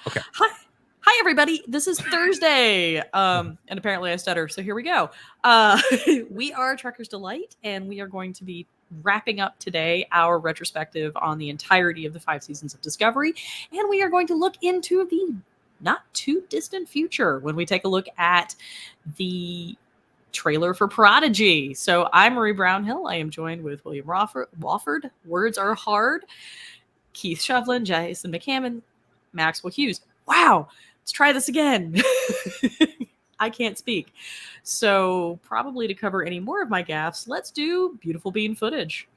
Okay. Hi, everybody. This is Thursday. And apparently I stutter. So here we go. We are Trucker's Delight, and we are going to be wrapping up today our retrospective on the entirety of the 5 seasons of Discovery. And we are going to look into the not too distant future when we take a look at the trailer for Prodigy. So I'm Marie Brownhill. I am joined with William Wofford. Words are hard. Keith Shovlin, Jason McCammon, Maxwell Hughes. Wow, let's try this again. I can't speak. So probably to cover any more of my gaffes, let's do beautiful bean footage.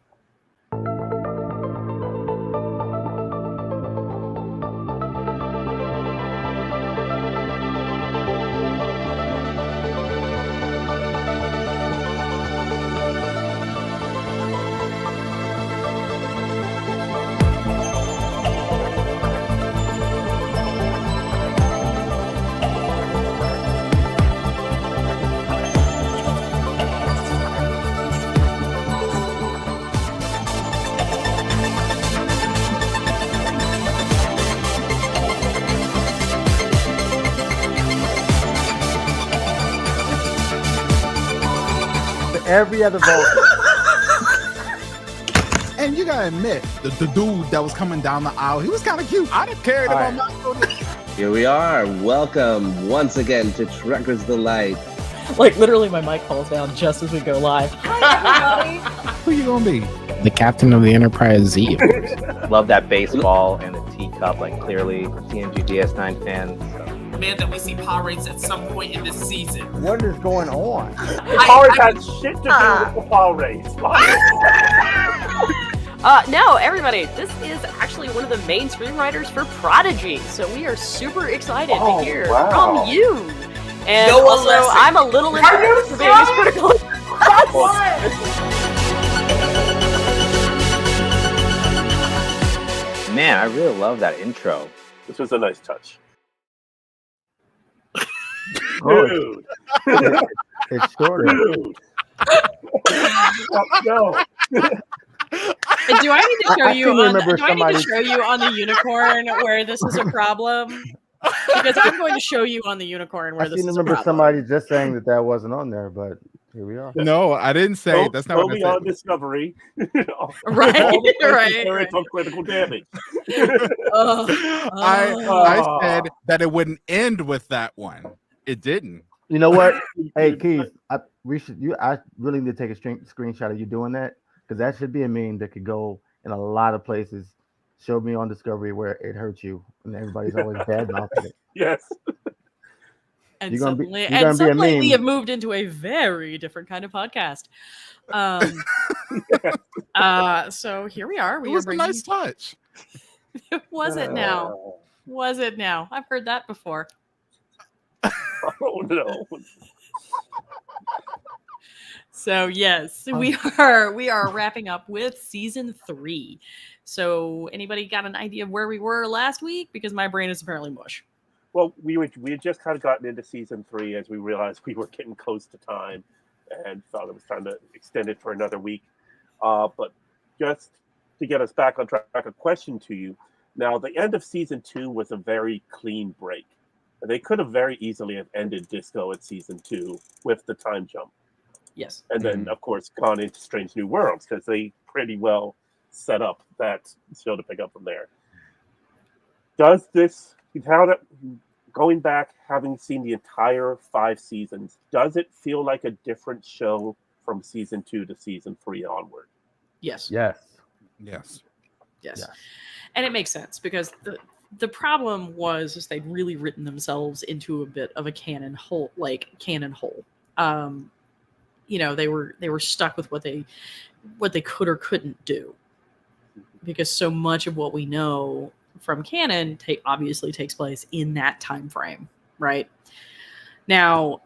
Every other vote. And you gotta admit, the dude that was coming down the aisle, he was kind of cute. I'd have carried him on my shoulder. Here we are. Welcome once again to Trucker's Delight. Like literally my mic falls down just as we go live. Hi, everybody. Who you gonna be? The captain of the Enterprise Z. Love that baseball and the teacup, like clearly TNG DS9 fans. Man, that we see power rates at some point in this season. What is going on? Power rates had shit to do with the power rates. No, everybody, this is actually one of the main screenwriters for Prodigy, so we are super excited to hear from you. And No, also, Alessi. I'm a little embarrassed for being as critical. Man, I really love that intro. This was a nice touch. Dude. It's shorter. Dude. No. Do I need to show you can on? remember Do I need to somebody- show you on the unicorn where this is a problem? Because I'm going to show you on the unicorn where I this seem to is a remember problem. somebody just saying that wasn't on there, but here we are. No, I didn't say. That's not Go what I beyond said. Discovery. Right, All the right. It's on critical damage. I said that it wouldn't end with that one. It didn't. You know what? Hey, Keith, I really need to take a screenshot of you doing that, because that should be a meme that could go in a lot of places. Show me on Discovery where it hurt you, and everybody's always bad mouthing it. Yes. And You're gonna be- suddenly, you're gonna and be a suddenly we meme. have moved into a very different kind of podcast. So here we are. It We was are a bringing. nice touch. Was it now? Was it now? I've heard that before. Oh no. So yes, we are wrapping up with season 3. So anybody got an idea of where we were last week? Because my brain is apparently mush. Well, we had just kind of gotten into season 3 as we realized we were getting close to time, and thought it was time to extend it for another week. But just to get us back on track, a question to you. Now, the end of season 2 was a very clean break. They could have very easily have ended Disco at season 2 with the time jump. Yes. And then, of course, gone into Strange New Worlds, because they pretty well set up that show to pick up from there. Does this, going back, having seen the entire 5 seasons, does it feel like a different show from season 2 to season 3 onward? Yes. Yes. Yes. Yes. Yeah. And it makes sense because the problem was is they'd really written themselves into a bit of a canon hole. They were stuck with what they could or couldn't do, because so much of what we know from canon obviously takes place in that time frame, right? Now,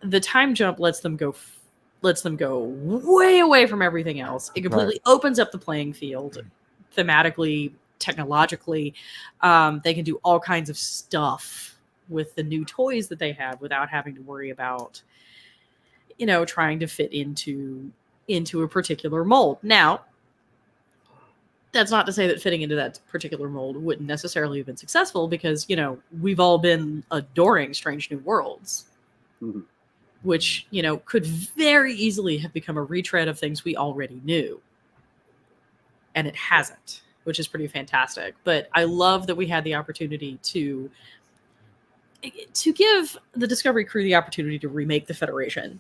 the time jump lets them go way away from everything else. It completely opens up the playing field thematically, technologically. They can do all kinds of stuff with the new toys that they have without having to worry about, trying to fit into a particular mold. Now, That's not to say that fitting into that particular mold wouldn't necessarily have been successful, because, we've all been adoring Strange New Worlds, which, could very easily have become a retread of things we already knew. And it hasn't, which is pretty fantastic. But I love that we had the opportunity to give the Discovery crew the opportunity to remake the Federation.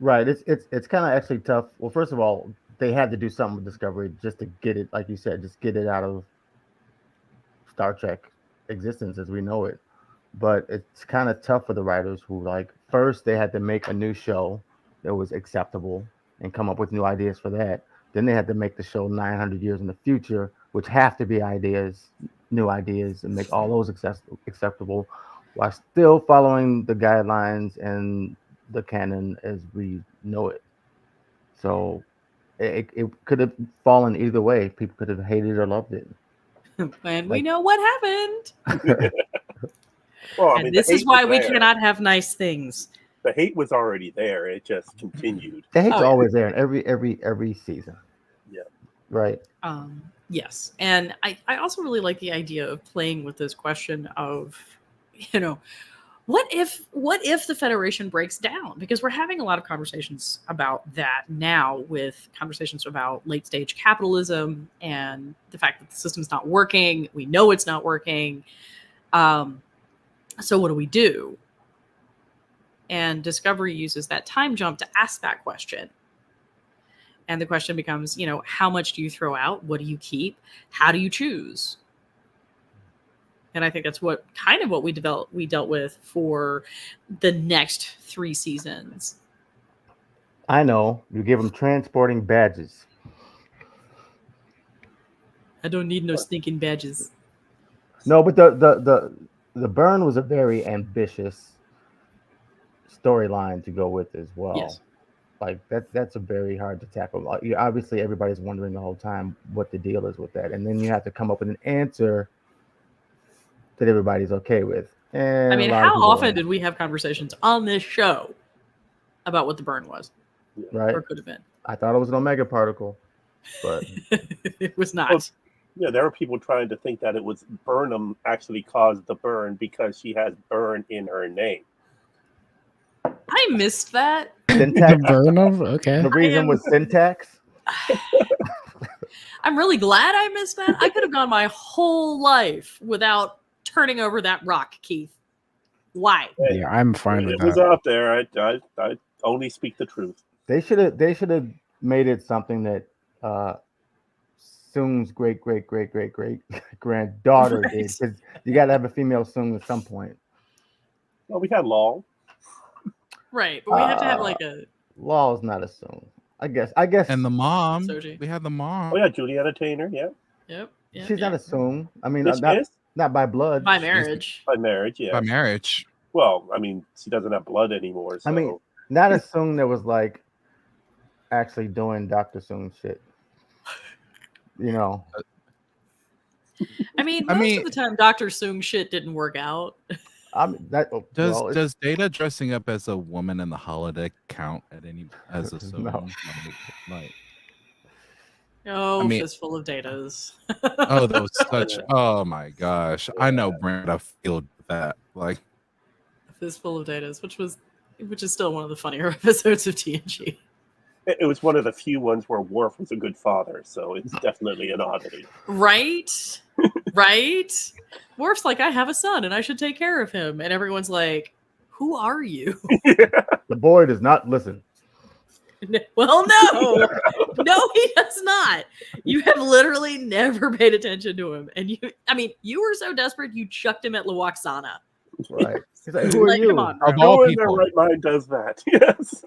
Right. It's kind of actually tough. Well, first of all, they had to do something with Discovery just to get it, like you said, just get it out of Star Trek existence as we know it. But it's kind of tough for the writers who, like, first they had to make a new show that was acceptable and come up with new ideas for that. Then they had to make the show 900 years in the future, which have to be new ideas, and make all those acceptable while still following the guidelines and the canon as we know it. So it could have fallen either way. People could have hated or loved it. And we know what happened. Well, and this is why we cannot have nice things. The hate was already there. It just continued. The hate's always there in every season. Yeah. Right. Yes. And I also really like the idea of playing with this question of, what if the Federation breaks down? Because we're having a lot of conversations about that now, with conversations about late stage capitalism and the fact that the system's not working. We know it's not working. So what do we do? And Discovery uses that time jump to ask that question. And the question becomes, how much do you throw out? What do you keep? How do you choose? And I think that's what we dealt with for the next 3 seasons. I know. You give them transporting badges. I don't need no stinking badges. No, but the burn was a very ambitious storyline to go with as well. Yes. Like that's a very hard to tackle. Obviously, everybody's wondering the whole time what the deal is with that, and then you have to come up with an answer that everybody's okay with. And I mean, how often did we have conversations on this show about what the burn was? Right. Or could have been. I thought it was an omega particle, but it was not. Well, yeah, there were people trying to think that it was Burnham actually caused the burn because she has burn in her name. I missed that. Syntax. Burnham? Okay. The reason was syntax. I'm really glad I missed that. I could have gone my whole life without turning over that rock, Keith. Why? Yeah, I'm fine with that. It was out there. I only speak the truth. They should have made it something that Soong's great granddaughter did, because you got to have a female Soong at some point. Well, we had Law. Right, but we have to have like a Law is not a Soong. I guess. And the mom. Soji. We had the mom. Oh yeah, Juliana Taylor. Yeah. Yep. She's not a Soong. I mean, Yes, not by blood. By marriage. By marriage, yeah. By marriage. Well, I mean, she doesn't have blood anymore. So. I mean, not a Soong that was like actually doing Dr. Soong shit. I mean, most of the time, Dr. Soong shit didn't work out. Does Data dressing up as a woman in the holodeck count as a Soong? No. Oh, fistful of Datas. Oh, that was such. Oh my gosh, I know Brenda feel that like. Fistful of Datas, which is still one of the funnier episodes of TNG. It was one of the few ones where Worf was a good father, so it's definitely an oddity. Right? Right? Worf's like, I have a son and I should take care of him. And everyone's like, who are you? The boy does not listen. Well, no. No, he does not. You have literally never paid attention to him. And you were so desperate you chucked him at Luoxana. Right. He's like, who are you? Come on, Of No all one in their people. right mind does that. Yes.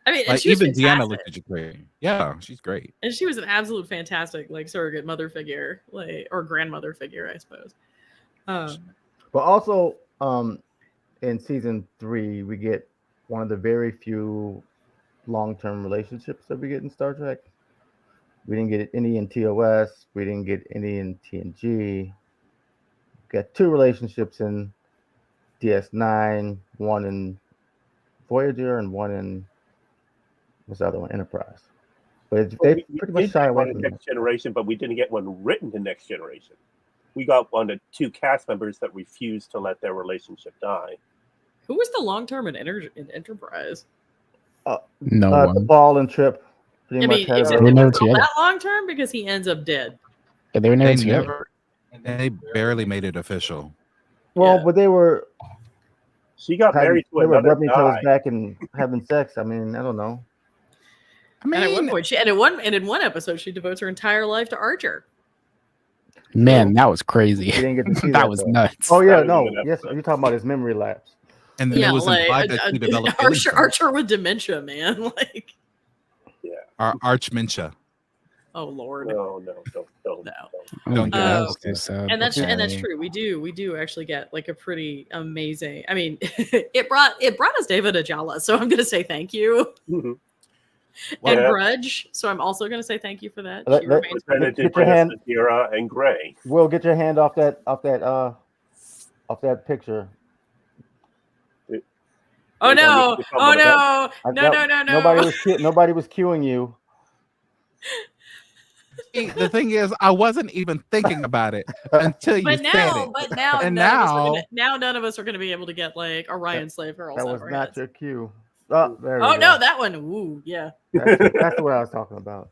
I mean, Like, she was even Deanna fantastic. looked at you great. Yeah, she's great. And she was an absolute fantastic, surrogate mother figure, or grandmother figure, I suppose. But also, in season 3, we get one of the very few long-term relationships that we get in Star Trek. We didn't get any in TOS. We didn't get any in TNG. We got 2 relationships in DS9, one in Voyager and one in what's the other one? Enterprise. But Well, they we pretty much did shy get away one in from that. Next Generation, but we didn't get one written in Next Generation. We got one of 2 cast members that refused to let their relationship die. Who was the long term in Enterprise? No The one. Ball and Trip pretty I much mean, had except They it were never wasn't all together. that long term because he ends up dead. Yeah, they were never They together. they barely made it official. well, Yeah. but they were She got married to they were another rubbing each other's guy. back and having sex. I mean, I don't know. I mean, And at one point, in one episode, she devotes her entire life to Archer. Man, that was crazy. We didn't get to see that that, was though. nuts. Oh yeah, That was no, a good yes, episode. you're talking about his memory lapse. and then Yeah, it was like implied that she developed feelings for him. Archer with dementia, man. Like, Archmentia. oh Lord. No, don't. Oh my Don't god, that do was it. so sad. And that's Okay. true. We do actually get like a pretty amazing. I mean, it brought us David Ajala, so I'm gonna say thank you. Mhm. And Yeah. Grudge, so I'm also gonna say thank you for that. Let- She let- remains. Lieutenant Get your hand- Adira and Gray. Will, get your hand off that picture. Oh They don't no! need to come Oh with no! No! Nobody was cueing you. See, the thing is, I wasn't even thinking about it until you But said now, it. but now, And none of us are gonna be able to get like Orion Slave Girls. That out was of our not heads. your cue. Oh, there we Oh go. no, that one. Ooh, yeah. That's what I was talking about.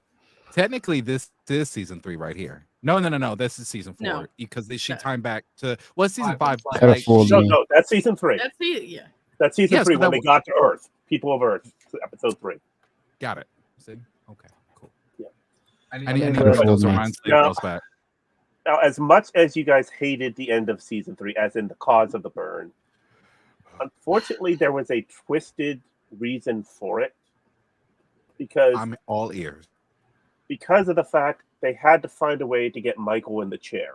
Technically, this is season 3 right here. No. This is season 4 No. because she No. timed back to season 5. Kinda fooled me. No, that's season 3. That's the yeah. That's season Yes, 3 but when that they got to Earth. People of Earth, episode 3. Got it. See? Okay, cool. Yeah. I mean, need to but- bring those Yeah. Orion Slave Yeah. Girls back. Now, as much as you guys hated the end of season 3, as in the cause of the burn, unfortunately, there was a twisted reason for it. Because I'm all ears. of the fact they had to find a way to get Michael in the chair.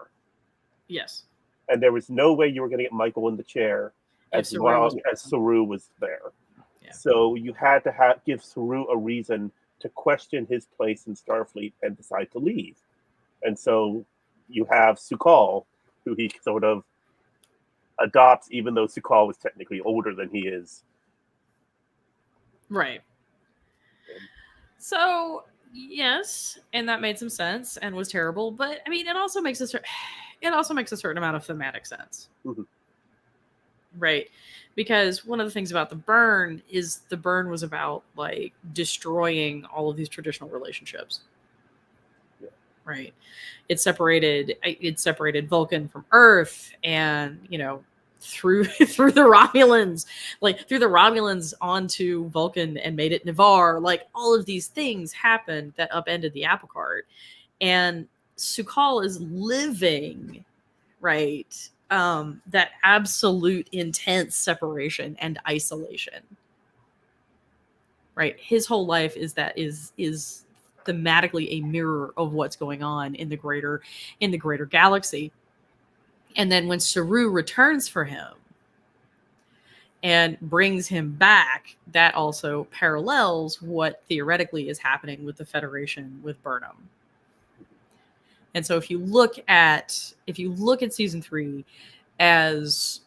Yes. And there was no way you were going to get Michael in the chair If as Saru long was as Saru was there. Yeah. So you had to give Saru a reason to question his place in Starfleet and decide to leave. And so you have Sukal, who he sort of adopts, even though Sukal was technically older than he is. Right. So yes, and that made some sense and was terrible, but I mean, it also makes a certain amount of thematic sense, Mhm. right? Because one of the things about the burn is the burn was about like destroying all of these traditional relationships. Yeah. Right. It separated Vulcan from Earth, and through through the Romulans onto Vulcan and made it Navarre. Like all of these things happened that upended the apple cart, and Sukal is living that absolute intense separation and isolation. Right, his whole life is thematically a mirror of what's going on in the greater galaxy. And then when Saru returns for him and brings him back, that also parallels what theoretically is happening with the Federation with Burnham. And so if you look at season 3 as,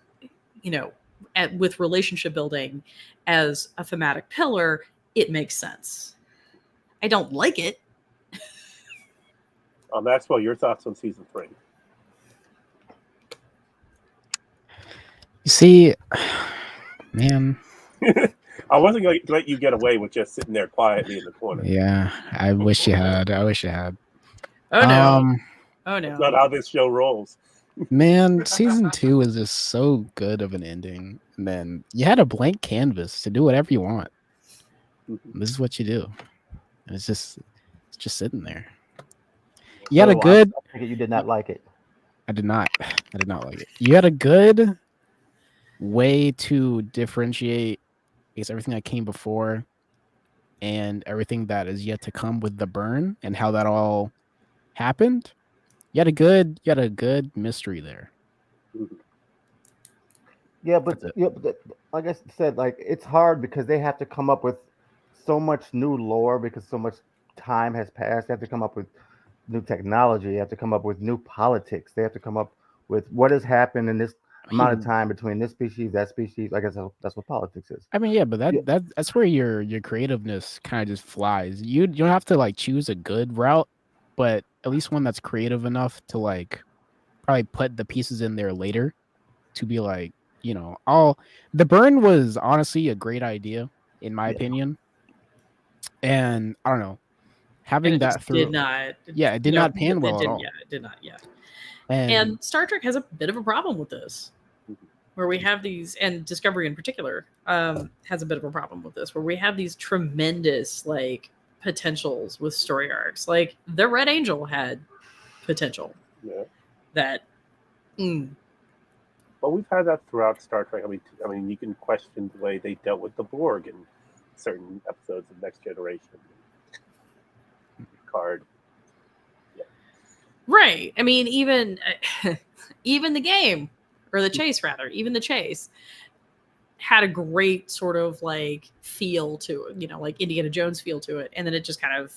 with relationship building as a thematic pillar, it makes sense. I don't like it. Maxwell, your thoughts on season 3? You see, man. I wasn't going to let you get away with just sitting there quietly in the corner. Yeah, I wish you had. Oh no. Oh That's no. not how this show rolls. Man, season 2 is just so good of an ending. And then you had a blank canvas to do whatever you want. Mhm. This is what you do. And it's just sitting there. You had a good. I think you did not like it. I did not like it. You had a good way to differentiate, I guess, everything that came before and everything that is yet to come with the burn and how that all happened. You had a good mystery there. Yeah, but like I said, like it's hard because they have to come up with so much new lore because so much time has passed. They have to come up with new technology. They have to come up with new politics. They have to come up with what has happened in this amount of time between this species, that species. I guess that's what politics is. I mean, yeah, but that's where your creativeness kind of just flies. You don't have to like choose a good route, but at least one that's creative enough to like probably put the pieces in there later to be like, the burn was honestly a great idea in my opinion. And I don't know, having that through did not. it did not pan well at all. Yeah, it did not. Yeah. And Star Trek has a bit of a problem with this, where we have these, and Discovery in particular has a bit of a problem with this, where we have these tremendous like potentials with story arcs. Like the Red Angel had potential. Yeah. That. But we've had that throughout Star Trek. I mean, you can question the way they dealt with the Borg in certain episodes of Next Generation. Picard. Yeah. Right. I mean, even the game, or the chase rather, even the chase had a great sort of like feel to it, like Indiana Jones feel to it, and then it just kind of.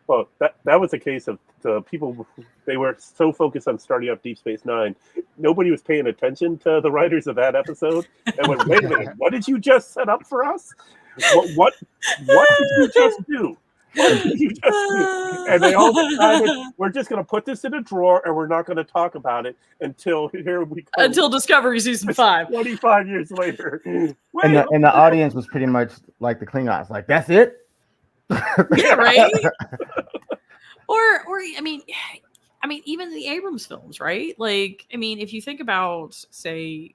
Well, that was a case of the people. They were so focused on starting up Deep Space Nine, nobody was paying attention to the writers of that episode. And went, wait a minute, what did you just set up for us? What did you just do? What did you just do? And they all decided we're just going to put this in a drawer and we're not going to talk about it until here we come. Until Discovery season 5. 25 years later. And the audience was pretty much like the Klingons, like that's it. Yeah, right. Or I mean, even the Abrams films, right? Like, I mean, if you think about, say,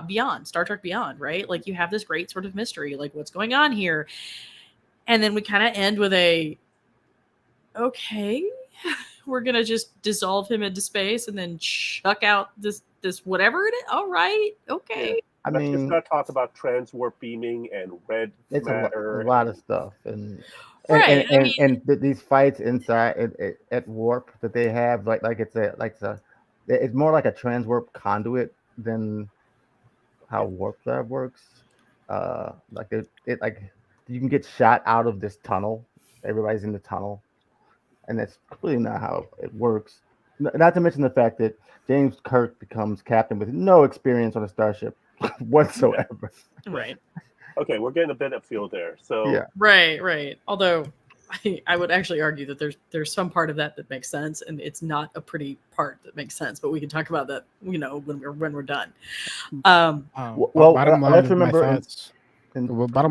Beyond, Star Trek Beyond, right? Like, you have this great sort of mystery, like what's going on here, and then we kind of end with okay, we're gonna just dissolve him into space and then chuck out this whatever it is. All right, okay. Yeah. I mean, just not talk about transwarp beaming and red matter. A lot of stuff, and right. These fights inside at warp that they have, it's more like a transwarp conduit than how warp drive works. Like you can get shot out of this tunnel. Everybody's in the tunnel, and that's clearly not how it works. Not to mention the fact that James Kirk becomes captain with no experience on a starship whatsoever. Right. Okay, we're getting a bit of feel there. So yeah. Right. Although I would actually argue that there's some part of that makes sense, and it's not a pretty part that makes sense. But we can talk about that, when we're done. Bottom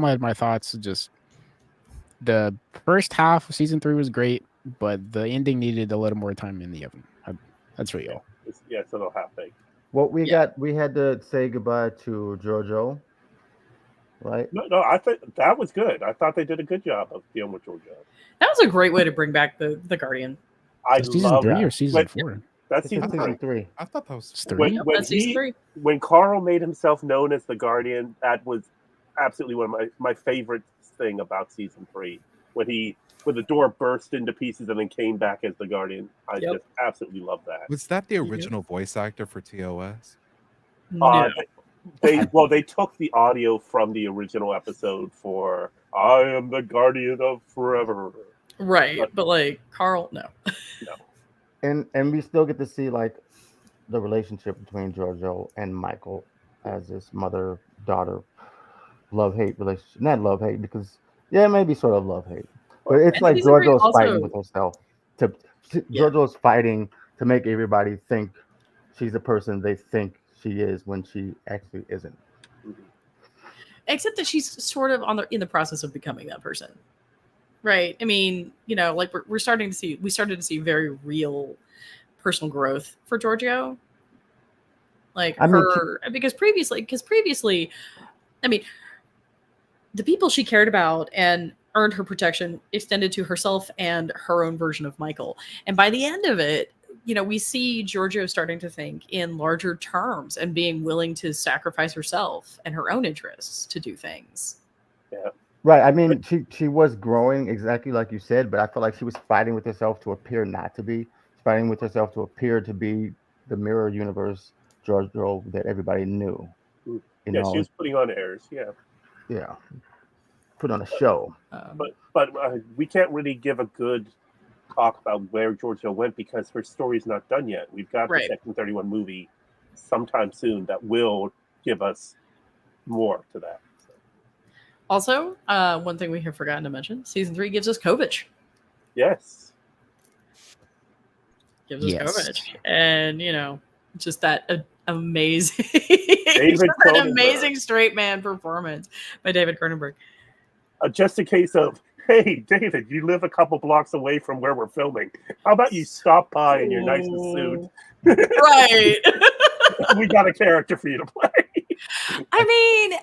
line of my thoughts is just the first half of season 3 was great, but the ending needed a little more time in the oven. That's real. Yeah, it's a little half baked. Well, we had to say goodbye to Giorgio, right? No, I think that was good. I thought they did a good job of dealing with Giorgio. That was a great way to bring back the Guardian. Season 3 or season 4? That's season 3. I thought that was 3. That's season 3. When Carl made himself known as the Guardian, that was absolutely one of my favorite thing about season 3. When the door burst into pieces and then came back as the Guardian. I just absolutely love that. Was that the original voice actor for TOS? No. They took the audio from the original episode for I am the Guardian of Forever. Right, but like Carl, no. And we still get to see like the relationship between Giorgio and Michael as this mother-daughter love-hate relationship. Not love-hate, because maybe sort of love-hate. But it's like Giorgio's fighting with herself. Giorgio's fighting to make everybody think she's the person they think she is when she actually isn't. Except that she's sort of in the process of becoming that person. Right. I mean, like we started to see very real personal growth for Giorgio. Like because previously, I mean, the people she cared about and earned her protection extended to herself and her own version of Michael. And by the end of it, we see Giorgio starting to think in larger terms and being willing to sacrifice herself and her own interests to do things. Yeah. Right. I mean, she was growing exactly like you said, but I feel like she was fighting with herself to appear not to be. She's fighting with herself to appear to be the mirror universe Giorgio that everybody knew. She was putting on airs. Yeah. Yeah. Put on a show. But we can't really give a good talk about where Giorgio went because her story's not done yet. We've got the Section 31 movie sometime soon that will give us more to that. So. Also, one thing we have forgotten to mention: season 3 gives us Kovic. Yes. Gives us Kovic, and just that amazing, an amazing straight man performance by David Cronenberg. Just a case of, hey, David, you live a couple blocks away from where we're filming. How about you stop by in your nicest suit? Right. We got a character for you to play. I mean,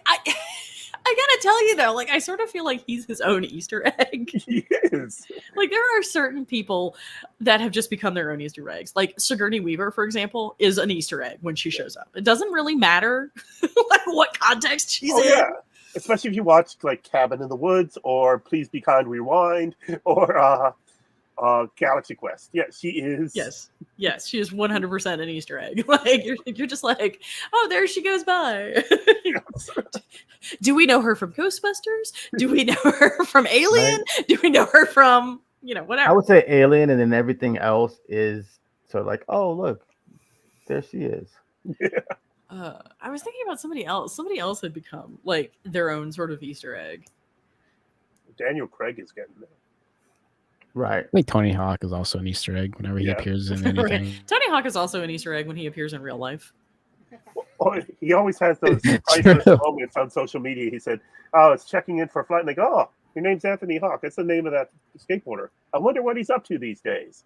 I gotta tell you though, like I sort of feel like he's his own Easter egg. He is. Like there are certain people that have just become their own Easter eggs. Like Sigourney Weaver, for example, is an Easter egg when she shows up. It doesn't really matter like what context she's in. Yeah. Especially if you watch like Cabin in the Woods or Please Be Kind Rewind or Galaxy Quest. Yeah, she is. Yes, she is 100% an Easter egg. Like you're just like, oh, there she goes by. Do we know her from Ghostbusters? Do we know her from Alien? Right. Do we know her from whatever? I would say Alien, and then everything else is sort of like, oh look, there she is. Yeah. I was thinking about somebody else. Somebody else had become like their own sort of Easter egg. Daniel Craig is getting there. Right. I think Tony Hawk is also an Easter egg whenever he appears in anything. Right. Tony Hawk is also an Easter egg when he appears in real life. Well, he always has those priceless moments on social media. He said, "Oh, it's checking in for a flight." And they go, "Oh, your name's Anthony Hawk. That's the name of that skateboarder. I wonder what he's up to these days."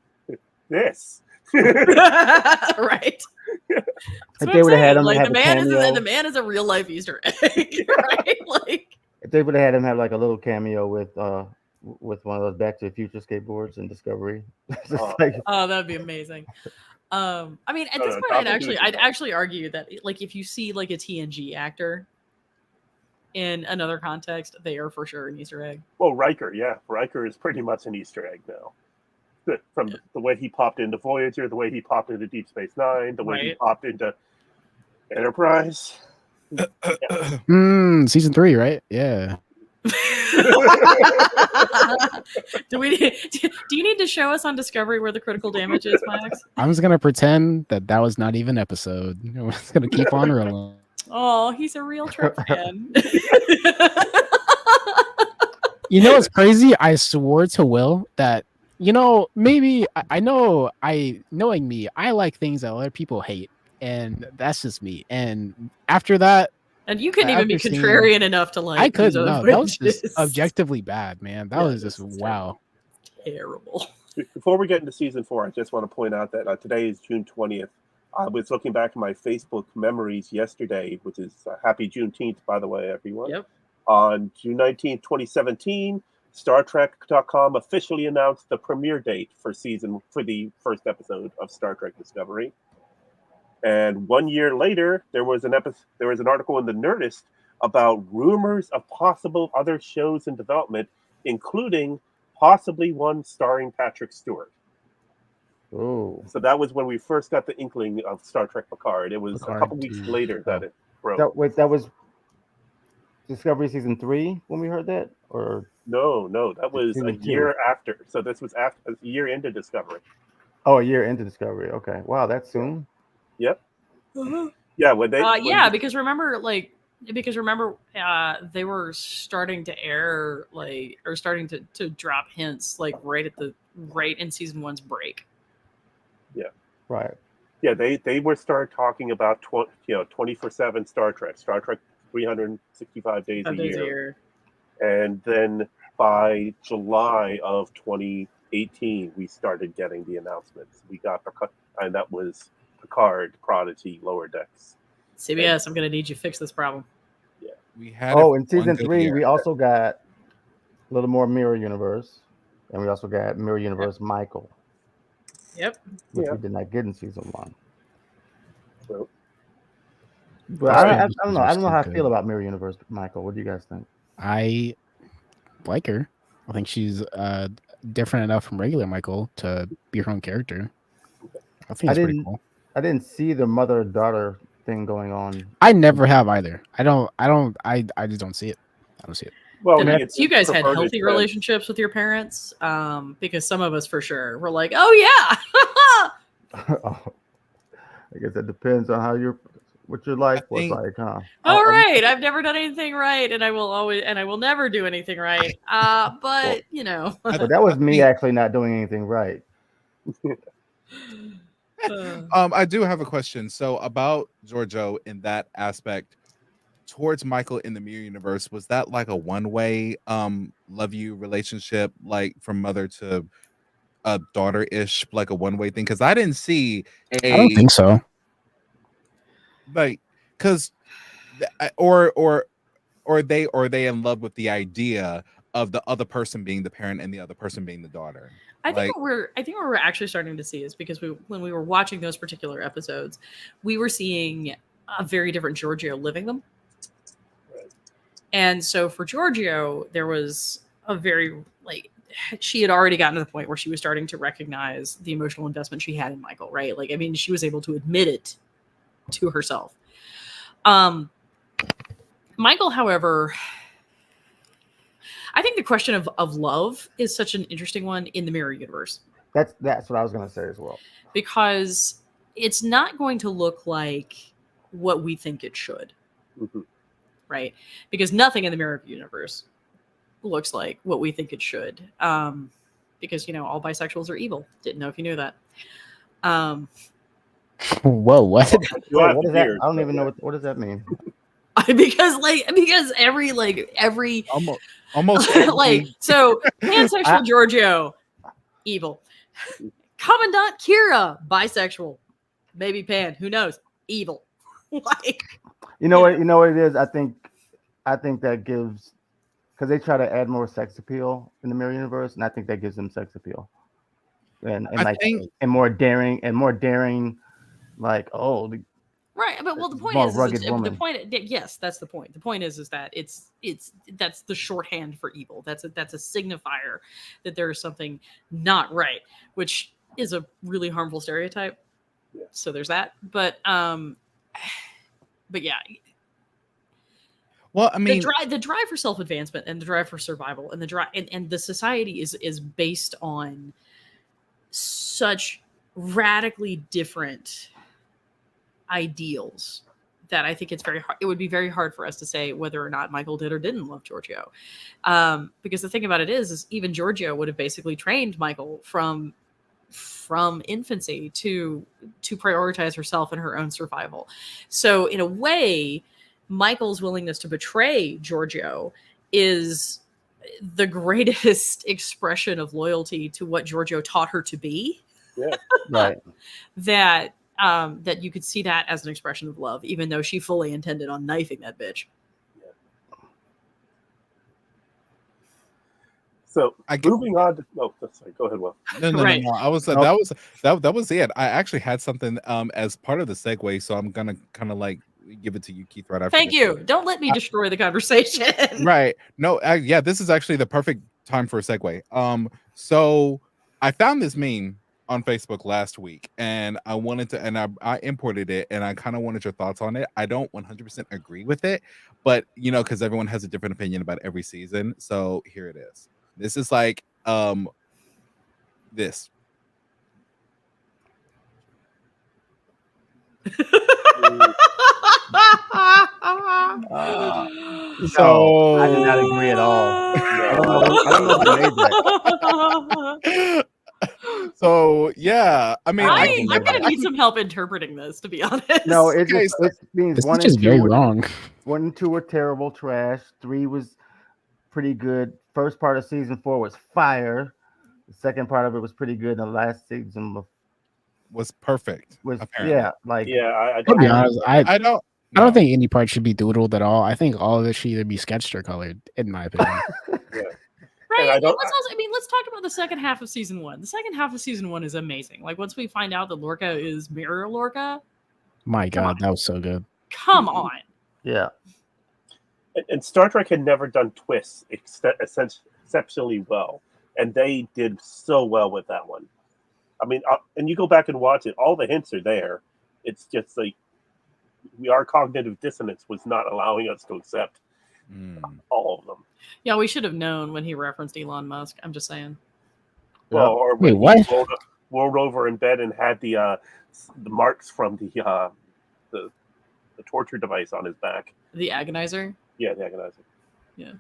This. Right. If they would have had him like have the man is a real life Easter egg, right? Like if they would have had him have like a little cameo with one of those Back to the Future skateboards in Discovery. Oh, that'd be amazing. I mean, at this point, I'd actually argue that like if you see like a TNG actor in another context, they are for sure an Easter egg. Well, Riker is pretty much an Easter egg now. From the way he popped into Voyager, the way he popped into Deep Space Nine, the way he popped into Enterprise. Season 3, right? Yeah. Do you need to show us on Discovery where the critical damage is, Max? I'm just gonna pretend that was not even an episode. We're just gonna keep on rolling. Oh, he's a real Trek fan. You know what's crazy? I swore to Will that maybe knowing me, I like things that other people hate, and that's just me. And after that, and you couldn't even be contrarian enough to like. I couldn't. No, that was just objectively bad, man. That was just wow, terrible. Before we get into season 4, I just want to point out that today is June 20th. I was looking back at my Facebook memories yesterday, which is happy Juneteenth, by the way, everyone. Yep. On June 19th, 2017. StarTrek.com officially announced the premiere date for the first episode of Star Trek Discovery. And 1 year later, there was an article in the Nerdist about rumors of possible other shows in development, including possibly one starring Patrick Stewart. Oh. So that was when we first got the inkling of Star Trek Picard. It was a couple weeks later that it broke. That was Discovery season 3 when we heard that, or no, that was a year after. So this was after a year into Discovery. Oh, a year into Discovery. Okay, wow, that's soon. Yep. Yeah, because remember they were starting to air or starting to drop hints right in season 1's break. Yeah. Right. Yeah, they were started talking about 24/7 Star Trek 365 days a year. And then by July of 2018, we started getting the announcements. We got and that was Picard, Prodigy, Lower Decks. CBS, I'm going to need you to fix this problem. Yeah. We had in season 3, we also got a little more Mirror Universe, and we also got Mirror Universe Michael. Yep. Which we did not get in season 1. So, but I don't know. I don't know how I feel about Mirror Universe Michael. What do you guys think? I like her. I think she's different enough from regular Michael to be her own character. I think it's pretty cool. I didn't see the mother-daughter thing going on. I never have either. I just don't see it. I don't see it. Well, So you guys had perverted healthy sense. relationships with your parents, because some of us for sure were like, "Oh yeah." I guess that depends on what your life was like, huh? All right, I've never done anything right, and I will never do anything right. But you know, But that was me actually not doing anything right. I do have a question. So about Giorgio in that aspect towards Michael in the Mirror Universe, was that like a one-way love you relationship, like from mother to daughter-ish, like a one-way thing? Because I didn't see I don't think so. Like, because or they in love with the idea of the other person being the parent and the other person being the daughter. I think what we're actually starting to see is because when we were watching those particular episodes, we were seeing a very different Giorgio living them. And so for Giorgio, there was a very she had already gotten to the point where she was starting to recognize the emotional investment she had in Michael, right? Like, I mean, she was able to admit it to herself. Michael, however, I think the question of love is such an interesting one in the Mirror Universe. That's what I was going to say as well. Because it's not going to look like what we think it should. Mm-hmm. Right? Because nothing in the Mirror Universe looks like what we think it should. Because, all bisexuals are evil. Didn't know if you knew that. Whoa, what? What is that? I don't even know what does that mean. because every almost so pansexual Giorgio, evil. Commandant Kira, bisexual. Maybe pan, who knows? Evil. You know what it is? I think that gives, because they try to add more sex appeal in the Mirror Universe, and I think that gives them sex appeal. And more daring, like, oh, right. But the point is the point. Yes, that's the point. The point is that that's the shorthand for evil. That's a signifier that there is something not right, which is a really harmful stereotype. Yeah. So there's that. But yeah. Well, I mean, the drive for self-advancement and the drive for survival and the drive and the society is based on such radically different ideals that I think it would be very hard for us to say whether or not Michael did or didn't love Giorgio. Because the thing about it is even Giorgio would have basically trained Michael from infancy to prioritize herself and her own survival. So in a way, Michael's willingness to betray Giorgio is the greatest expression of loyalty to what Giorgio taught her to be. Yeah. Right. that you could see that as an expression of love, even though she fully intended on knifing that bitch. Yeah. So moving on to sorry, go ahead, Will. No. I was that was it. I actually had something as part of the segue, so I'm gonna kind of like give it to you, Keith, right after. Thank you. Don't let me destroy the conversation. Right. No, yeah, this is actually the perfect time for a segue. So I found this meme on Facebook last week, and I wanted to, and I imported it, and I kind of wanted your thoughts on it. I don't 100% agree with it, but because everyone has a different opinion about every season. So here it is. This is like this. So I did not agree at all. I don't know who made that. So yeah, I mean, I'm gonna need some help interpreting this, to be honest. No, it means this one is and just two very wrong. 1 and 2 were terrible trash. 3 was pretty good. First part of season 4 was fire. The second part of it was pretty good. And the last season was perfect. I to be honest, I don't think any part should be doodled at all. I think all of it should either be sketched or colored, in my opinion. Right. Let's talk about the second half of season 1. The second half of season 1 is amazing. Like, once we find out that Lorca is Mirror Lorca. My God, that was so good. Come on. Yeah. And Star Trek had never done twists exceptionally well, and they did so well with that one. I mean, and you go back and watch it, all the hints are there. It's just like our cognitive dissonance was not allowing us to accept All of them. Yeah, we should have known when he referenced Elon Musk. I'm just saying. Well, or Wait, when what? he rolled over in bed and had the marks from the torture device on his back. The agonizer. Yeah, the agonizer. Yeah.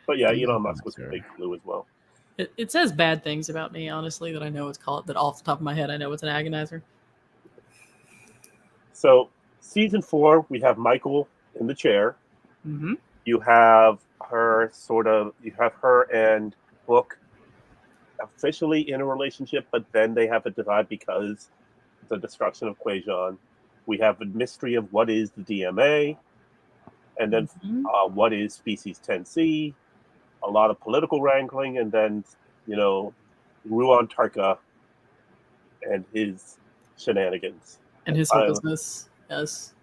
But yeah, Elon Musk was a big clue as well. It says bad things about me, honestly, that I know it's called. That off the top of my head, I know it's an agonizer. So, season 4, we have Michael in the chair. Mm-hmm. You have her and Book officially in a relationship, but then they have a divide because the destruction of Quajon. We have a mystery of what is the DMA, and then what is Species 10C. A lot of political wrangling, and then Ruan Tarka and his shenanigans and his whole business. Yes,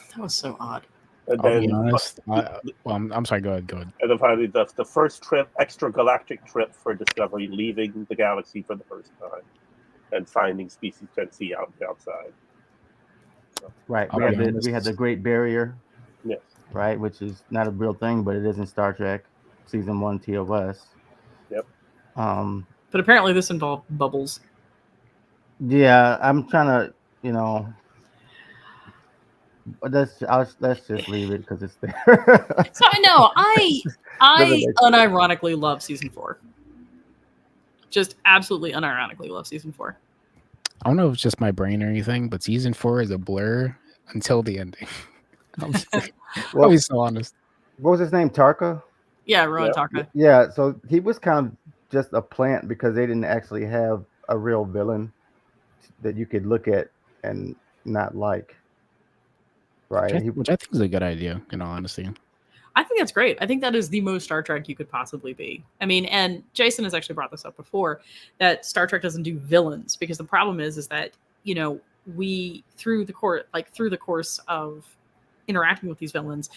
that was so odd. And I'll then, be honest. I'm sorry. Go ahead. And then finally, the first trip, extragalactic trip for Discovery, leaving the galaxy for the first time, and finding Species 10C outside. So, right. We had the Great Barrier. Yes. Right, which is not a real thing, but it is in Star Trek season 1 TOS. Yep. But apparently, this involved bubbles. Yeah, I'm trying to, let's just leave it because it's there. So I know I unironically love season 4. Just absolutely unironically love season 4. I don't know if it's just my brain or anything, but season 4 is a blur until the ending. I'll be so honest. What was his name? Tarka? Yeah, Ruan Tarka. Yeah, so he was kind of just a plant because they didn't actually have a real villain that you could look at and not like. Right. Which I think is a good idea, in all honesty. I think that's great. I think that is the most Star Trek you could possibly be. I mean, and Jason has actually brought this up before, that Star Trek doesn't do villains, because the problem is that, we through the course of interacting with these villains,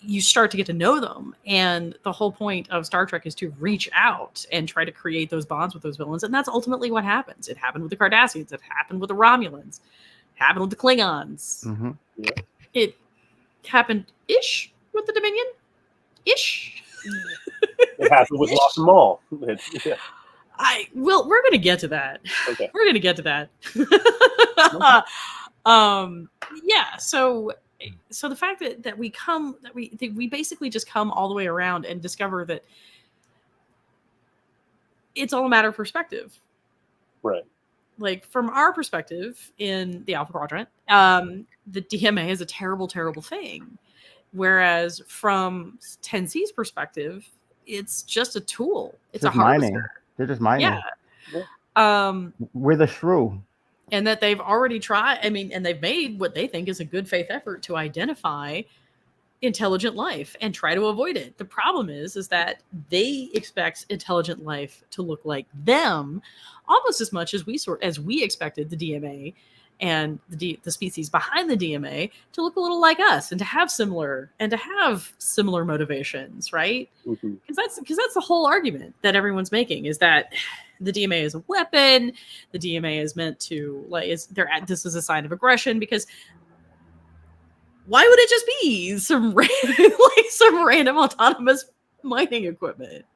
you start to get to know them, and the whole point of Star Trek is to reach out and try to create those bonds with those villains, and that's ultimately what happens. It happened with the Cardassians, it happened with the Romulans, it happened with the Klingons. Mm-hmm. Yeah. It happened ish with the Dominion. Ish. It happened with Lost Maul. Yeah. We're gonna get to that. Okay. We're gonna get to that. Yeah. So the fact that we basically just come all the way around and discover that it's all a matter of perspective. Right. Like, from our perspective in the Alpha Quadrant, the DMA is a terrible, terrible thing. Whereas from 10C's perspective, it's just a tool. It's a harvester. Mining. They're just mining. Yeah. We're the shrew. And that they've already tried, and they've made what they think is a good faith effort to identify intelligent life and try to avoid it. The problem is that they expect intelligent life to look like them almost as much as we expected the DMA and the species behind the DMA to look a little like us and to have similar motivations, right? Mm-hmm. Because that's the whole argument that everyone's making, is that the DMA is a weapon. The DMA is meant to this is a sign of aggression, because why would it just be some random autonomous mining equipment?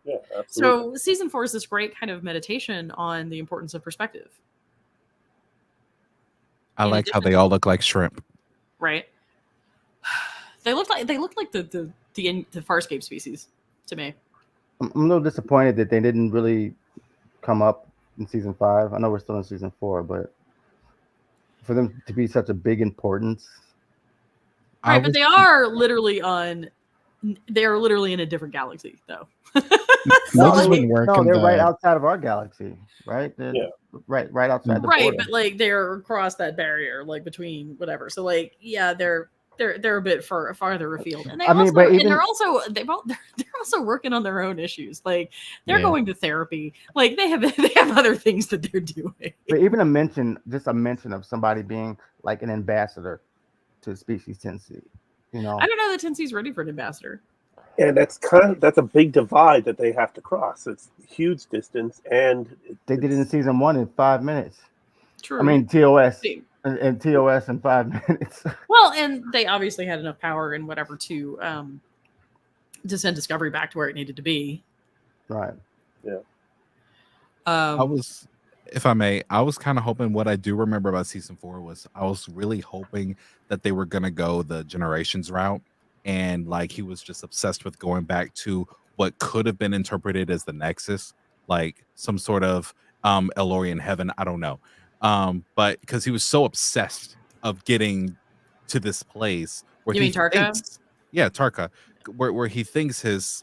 Yeah, absolutely. So season 4 is this great kind of meditation on the importance of perspective. I like how they all look like shrimp. Right. They look like the Farscape species to me. I'm a little disappointed that they didn't really come up in season 5. I know we're still in season 4, but for them to be such a big importance. Right, but they are literally in a different galaxy, though. No, they're right outside of our galaxy, right? Right outside the border. But they're across that barrier, between whatever. So they're a bit farther afield, and they're also working on their own issues. They're going to therapy. They have other things that they're doing. But even a mention of somebody being like an ambassador to Species 10C. I don't know that 10C is ready for an ambassador. And that's a big divide that they have to cross. It's a huge distance, and they did it in season 1 in 5 minutes. True. I mean, TOS. and TOS in 5 minutes. Well, and they obviously had enough power and whatever to send Discovery back to where it needed to be. Right. Yeah. I was, if I may, I was kind of hoping, what I do remember about season 4 was I was really hoping that they were gonna go the Generations route, and like he was just obsessed with going back to what could have been interpreted as the Nexus, like some sort of Elorian heaven. I don't know. But because he was so obsessed of getting to this place where You he mean Tarka? thinks, yeah, Tarka, where he thinks his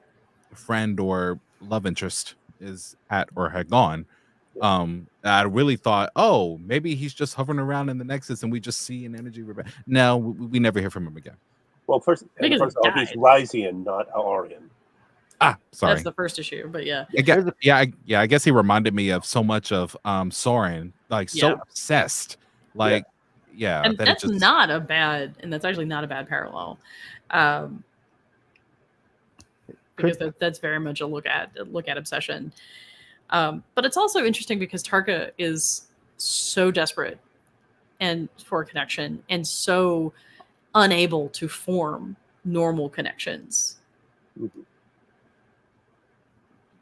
friend or love interest is at or had gone. I really thought, oh, maybe he's just hovering around in the Nexus and we just see an energy. No, we never hear from him again. Well, first Because of he all, he's died. Ryzian, not Aurian. Ah, sorry. That's the first issue, but yeah. I guess he reminded me of so much of Soren, like so Yeah. obsessed, like yeah, And that that's it just, not a bad, and that's actually not a bad parallel, because that's very much a look at obsession. But it's also interesting because Tarka is so desperate and for a connection and so unable to form normal connections. Mhm.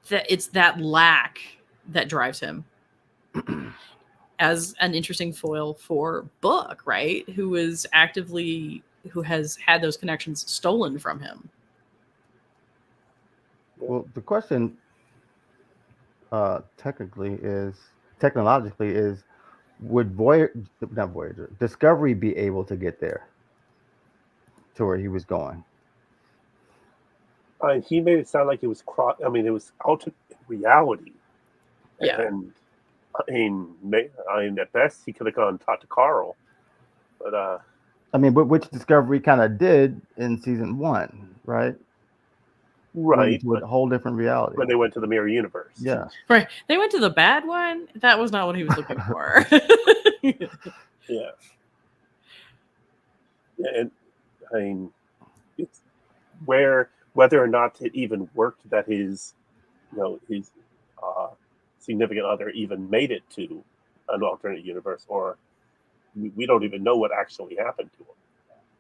That it's that lack that drives him as an interesting foil for Book, right? Who has had those connections stolen from him. Well, the question technologically is, would Discovery be able to get there to where he was going? He made it sound like it was it was alternate reality. Yeah. And at best he could have gone and talked to Carl, but which Discovery kind of did in season 1, right? right, With a whole different reality. when they went to the mirror universe. Yeah. Right. They went to the bad one. That was not what he was looking for. Yeah. And it's whether or not it even worked that his significant other even made it to an alternate universe, or we don't even know what actually happened to him.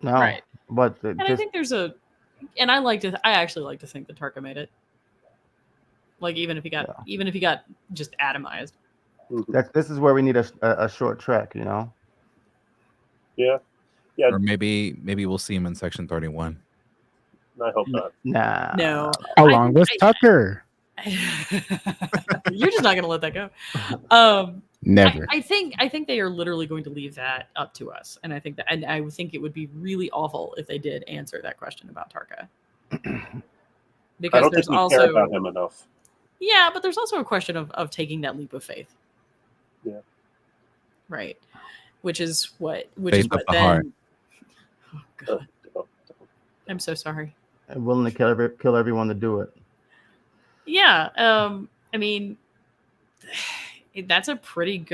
No. Right. But and I think there's I actually like to think that Tarka made it. Like even if he got just atomized. This is where we need a short trek, Yeah. or maybe we'll see him in section 31. I hope not. Nah. No. How long was Tucker? You're just not gonna let that go. Never. I think they are literally going to leave that up to us, and I think it would be really awful if they did answer that question about Tarka. Because I don't there's think we also care about him enough. Yeah, but there's also a question of taking that leap of faith. Yeah. Right. Which is what Faith of the heart. Oh God. I'm so sorry. I'm willing to kill everyone to do it. Yeah. I mean, that's a pretty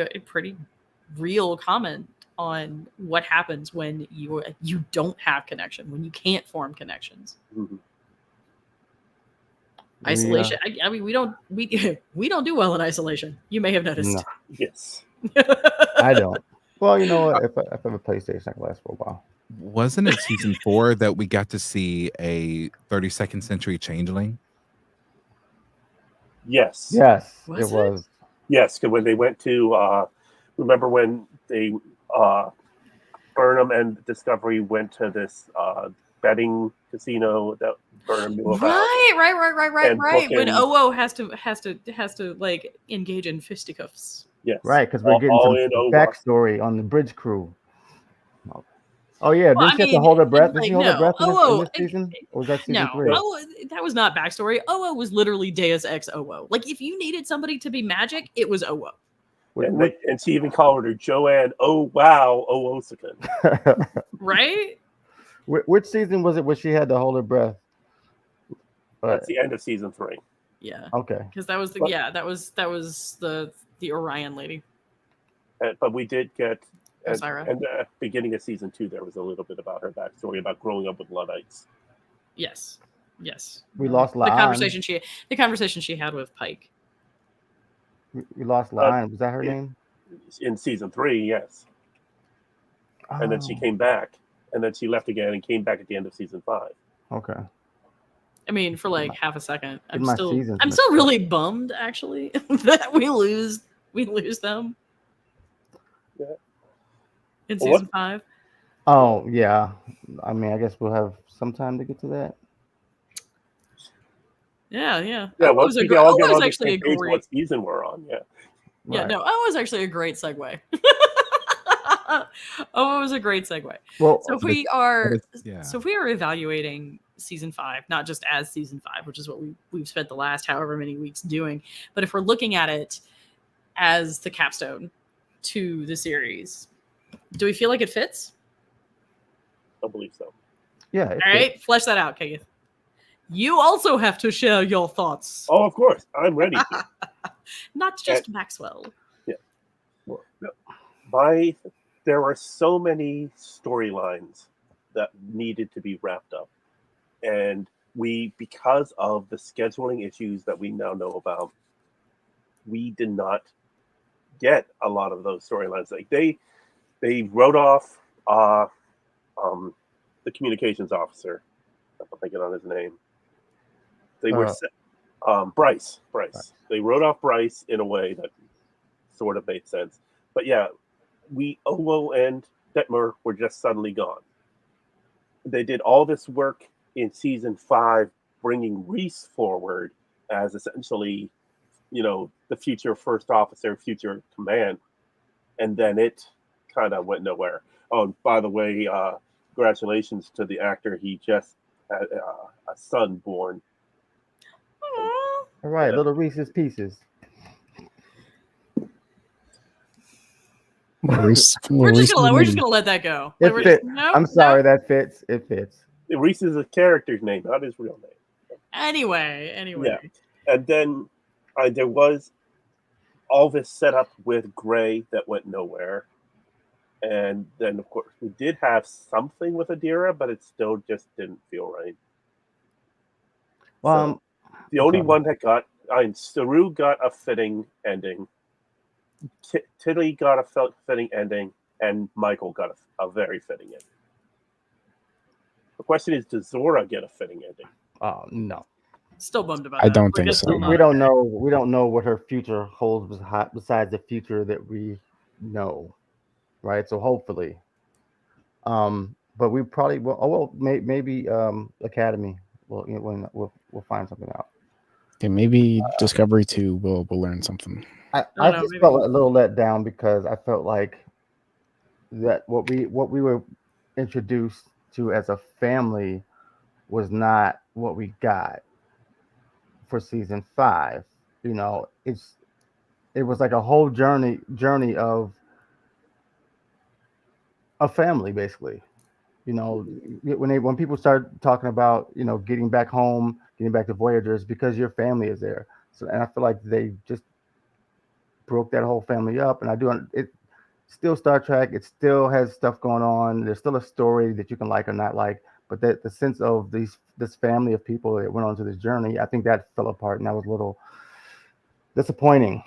real comment on what happens when you don't have connection, when you can't form connections. Mm-hmm. Isolation. I mean, we don't do well in isolation. You may have noticed. No. Yes. I don't. Well, you know what? If I have a PlayStation, I can last for a while. Wasn't it season 4 that we got to see a 32nd century changeling? Yes. Yes, Was it was. Yes, because when they went to remember when they Burnham and Discovery went to this betting casino that Burnham knew about. Right. When OO has to like engage in fisticuffs. Yes. Right, because we're getting some backstory on the bridge crew. Oh yeah, did she have to hold her breath? Did she hold her breath in this season? Or was that season 3? That was not backstory. OO was literally Deus Ex OO. Like if you needed somebody to be magic, it was OO. And she even called her Joanne. Oh wow, Oosikan. Right. Which season was it where she had to hold her breath? That's the end of season 3. Yeah. Okay. Because that was the Orion lady. But we did get. And Osira. the beginning of season 2, there was a little bit about her backstory about growing up with Luddites. Yes. We lost Laan. The conversation she had with Pike. We lost Laan. Was that her name? In season 3, yes. and then she came back, and then she left again and came back at the end of season 5. Okay. I mean, for like half a second, I'm my still seasons I'm mixed still up. really bummed actually that we lose them Yeah. in Well, season 5. Oh yeah. I mean, I guess we'll have some time to get to that. Yeah. Yeah, That once was we all that get was on the actually same a page great. what season we're on, yeah. Yeah, Right. no, that was actually a great segue. Oh, it was a great segue. Well, So if we are, yeah. so if we are evaluating season 5, not just as season 5, which is what we've spent the last however many weeks doing, but if we're looking at it as the capstone to the series, do we feel like it fits? I believe so. yeah. All right, flesh that out, Keith. You also have to share your thoughts, Oh, of course, I'm ready to. not just Maxwell. Well, no. There were so many storylines that needed to be wrapped up, and because of the scheduling issues that we now know about, we did not get a lot of those storylines. Like they wrote off the communications officer. I'm thinking on his name. They were Bryce. They wrote off Bryce in a way that sort of made sense. But yeah, Owo and Detmer were just suddenly gone. They did all this work in season 5, bringing Reese forward as essentially, the future first officer, future command, and then it kind of went nowhere. Oh, by the way, congratulations to the actor. He just had a son born. Aww. All right, little Reese's Pieces. We're just gonna let that go. It Like, fits. no, I'm sorry, that fits. It fits. Reese is a character's name, not his real name. Anyway. Yeah, and then there was all this setup with Gray that went nowhere, and then of course we did have something with Adira, but it still just didn't feel right. Well, the only one that Saru got a fitting ending. Tilly got a fitting ending, and Michael got a very fitting ending. The question is, does Zora get a fitting ending? Oh no. Still bummed about I that. don't think so. We don't know. We don't know what her future holds besides the future that we know, right? So hopefully, but we probably will. Oh well, maybe Academy. We'll find something out. Okay, maybe Discovery 2 will learn something. I know, just maybe. felt a little let down because I felt like that what we were introduced to as a family was not what we got for season 5. It was like a whole journey of a family, basically. When people start talking about getting back home, getting back to Voyagers, because your family is there. So, and I feel like they just broke that whole family up. And it still Star Trek. It still has stuff going on. There's still a story that you can like or not like. But the sense of this family of people that went on to this journey, I think that fell apart, and that was a little disappointing.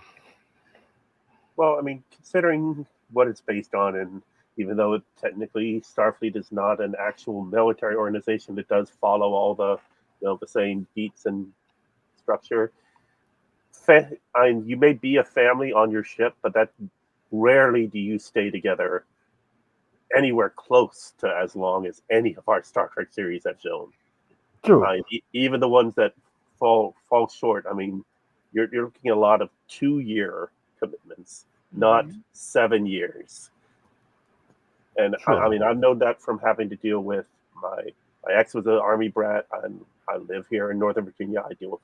Well, I mean, considering what it's based on, and even though technically Starfleet is not an actual military organization, it does follow all the the same beats and structure. You may be a family on your ship, but that rarely do you stay together anywhere close to as long as any of our Star Trek series have shown. True. Even the ones that fall short. I mean, you're looking at a lot of 2-year commitments, not 7 years. And I mean, I've known that from having to deal with my ex was an Army brat, and I live here in Northern Virginia. I deal with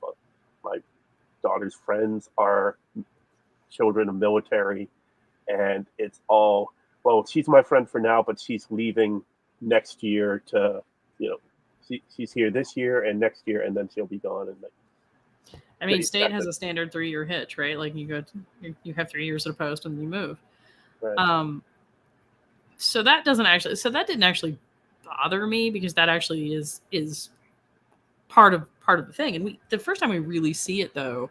my daughter's friends are children of military, and it's all, well, she's my friend for now, but she's leaving next year to, she's here this year and next year, and then she'll be gone. And I mean, State has a standard 3-year hitch, right? Like you have 3 years at a post and you move. Right. So that didn't actually bother me, because that actually is part of the thing. And the first time we really see it though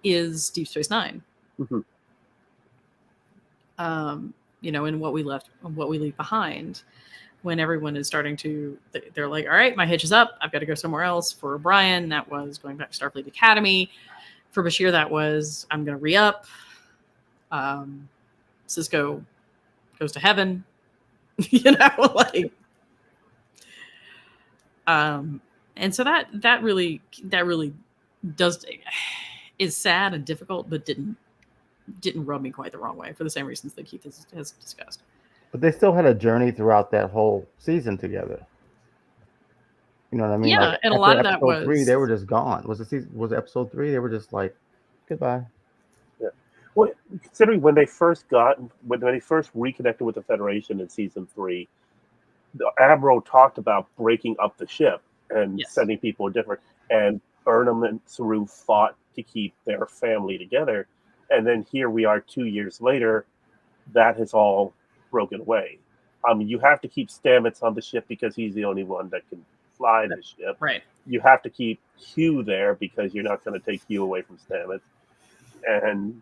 is Deep Space Nine. Mm-hmm. in what we leave behind. When everyone is starting to, they're like, all right, my hitch is up. I've got to go somewhere else. For Brian, that was going back to Starfleet Academy. For Bashir, that was, I'm going to re-up. Cisco goes to heaven. And so that really is sad and difficult, but didn't rub me quite the wrong way for the same reasons that Keith has discussed. But they still had a journey throughout that whole season together. You know what I mean? Yeah, and a lot of that was episode 3. They were just gone. Was episode 3? They were just like, goodbye. Yeah. Well, considering when they first reconnected with the Federation in season 3, the Admiral talked about breaking up the ship and sending people different. And Burnham and Saru fought to keep their family together. And then here we are 2 years later. That has all broken away. You have to keep Stamets on the ship because he's the only one that can fly the ship. Right. You have to keep Hugh there because you're not going to take Hugh away from Stamets. And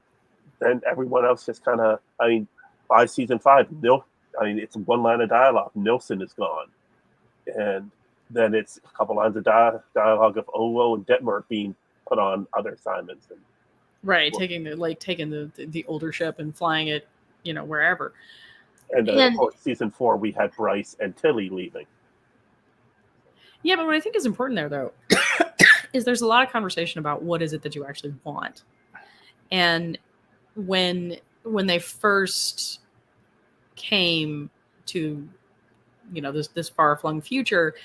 then everyone else just kind of, by season 5, it's one line of dialogue. Nilsson is gone. And then it's a couple lines of dialogue of Owo and Detmer being put on other assignments. Right, taking the older ship and flying it, wherever. And then, of course, season 4, we had Bryce and Tilly leaving. Yeah, but what I think is important there, though, is there's a lot of conversation about what is it that you actually want. And when they first came to, this far-flung future,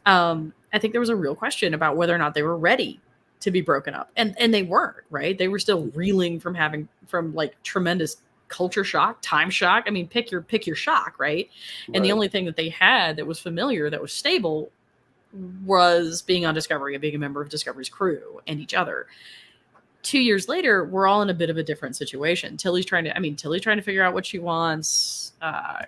I think there was a real question about whether or not they were ready to be broken up. And they weren't, right? They were still reeling from tremendous culture shock, time shock. I mean, pick your shock, right? And the only thing that they had that was familiar, that was stable, was being on Discovery and being a member of Discovery's crew and each other. 2 years later, we're all in a bit of a different situation. Tilly's trying to figure out what she wants.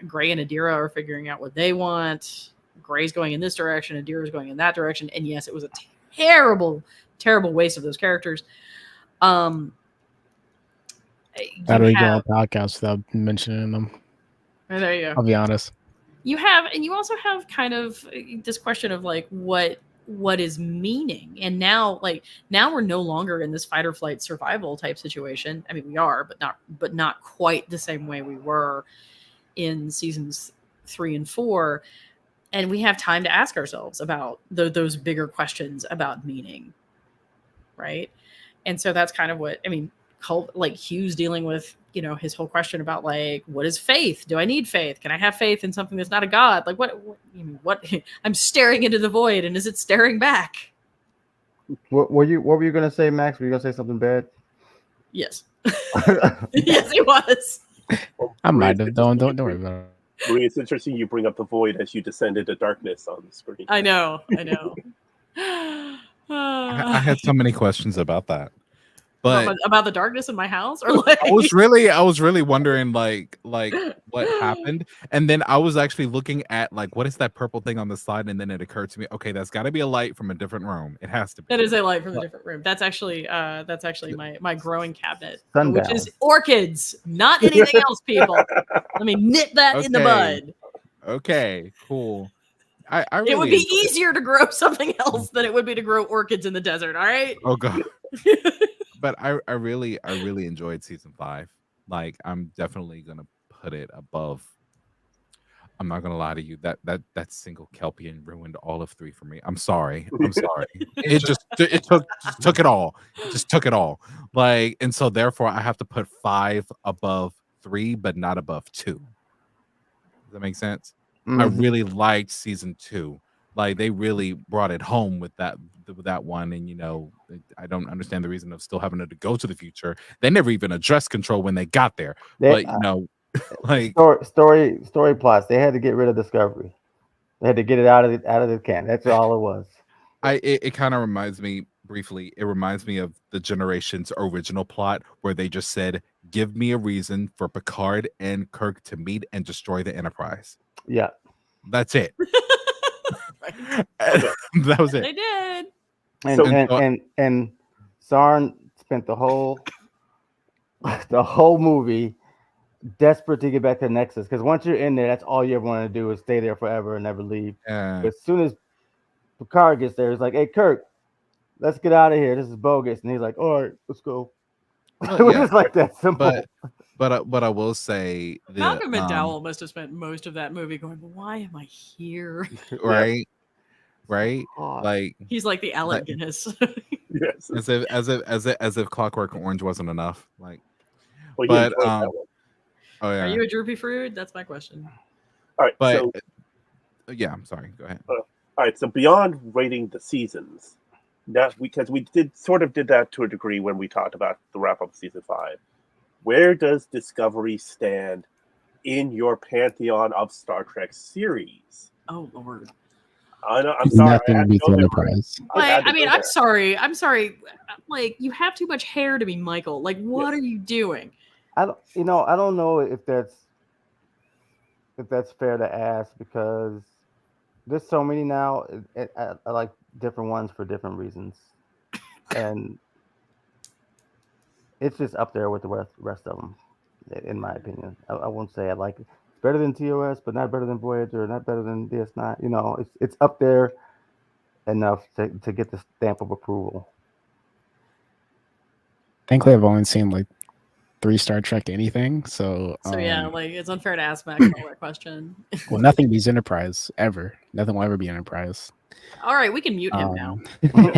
Gray and Adira are figuring out what they want. Gray's going in this direction, Adira's going in that direction. And yes, it was a terrible, terrible waste of those characters. How do we go on podcasts without mentioning them? There you go. I'll be honest. You also have kind of this question of what is meaning. And now we're no longer in this fight or flight survival type situation. I mean, we are, but not quite the same way we were in seasons 3 and 4. And we have time to ask ourselves about those bigger questions about meaning. Right. And so that's kind of what, Hugh's dealing with, his whole question about what is faith? Do I need faith? Can I have faith in something that's not a god? What I'm staring into the void, and is it staring back? What were you going to say, Max? Were you going to say something bad? Yes. Yes, he was. I might have. Don't worry about it. Marie, it's interesting you bring up the void as you descend into darkness on the screen. I know. I had so many questions about that. But about the darkness in my house, or I was really wondering what happened, and then I was actually looking at what is that purple thing on the slide, and then it occurred to me, okay, that's got to be a light from a different room. It has to be. That is a light from a different room. That's actually my growing cabinet, Sundown. Which is orchids, not anything else. People, let me nip that in the bud. Okay, cool. I really it would be easier to grow something else than it would be to grow orchids in the desert. All right. Oh God. But I really enjoyed season 5. I'm definitely gonna put it above. I'm not gonna lie to you. That single Kelpian ruined all of 3 for me. I'm sorry. It took it all. It just took it all. And so therefore I have to put 5 above 3, but not above 2. Does that make sense? Mm-hmm. I really liked season 2. They really brought it home with that one, and I don't understand the reason of still having to go to the future. They never even addressed control when they got there. Story plots. They had to get rid of Discovery. They had to get it out of the can. That's all it was. It kind of reminds me briefly. It reminds me of the Generations original plot where they just said, "Give me a reason for Picard and Kirk to meet and destroy the Enterprise." Yeah, that's it. That was it. They did. And Sarn spent the whole movie desperate to get back to Nexus because once you're in there, that's all you ever want to do is stay there forever and never leave. Yeah. But as soon as Picard gets there, it's like, "Hey, Kirk, let's get out of here. This is bogus." And he's like, "All right, let's go." Well, It was yeah, just like that simple. but I will say the Malcolm McDowell must have spent most of that movie going, "Why am I here?" right, right, God. like He's like the Alec Like- Guinness. Yes. as if Clockwork Orange wasn't enough. Like, Well, he but enjoyed that one. oh yeah, Are you a droopy fruit? That's my question. All right. but So yeah, I'm sorry. Go ahead. all right. So beyond rating the seasons, because we did that to a degree when we talked about the wrap up of season 5. Where does Discovery stand in your pantheon of Star Trek series? Oh Lord. I'm sorry. Nothing beats Enterprise. I mean, I'm sorry. I'm sorry. Like, you have too much hair to be Michael. Like, what are you doing? I don't know if that's fair to ask because there's so many now. I like different ones for different reasons, and it's just up there with the rest of them, in my opinion. I won't say I like it. It's better than TOS, but not better than Voyager, not better than DS9. You know, it's up there enough to get the stamp of approval. Thankfully, I've only seen like 3 Star Trek anything, so Yeah, like, it's unfair to ask Max all that question. well, nothing beats Enterprise ever. Nothing will ever be Enterprise. All right, we can mute him now. Oh,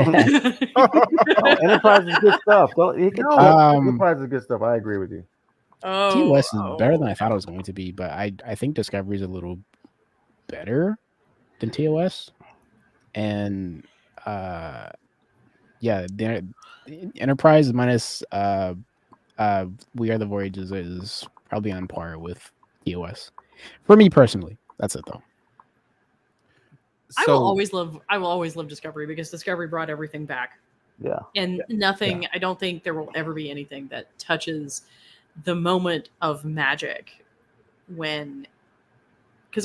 Enterprise is good stuff. Enterprise is good stuff. I agree with you. TOS is better than I thought it was going to be, but I think Discovery is a little better than TOS, and yeah, the Enterprise minus We Are the Voyages is probably on par with TOS for me personally. That's it though. I will always love Discovery because Discovery brought everything back. Yeah. And nothing, I don't think there will ever be anything that touches the moment of magic when, because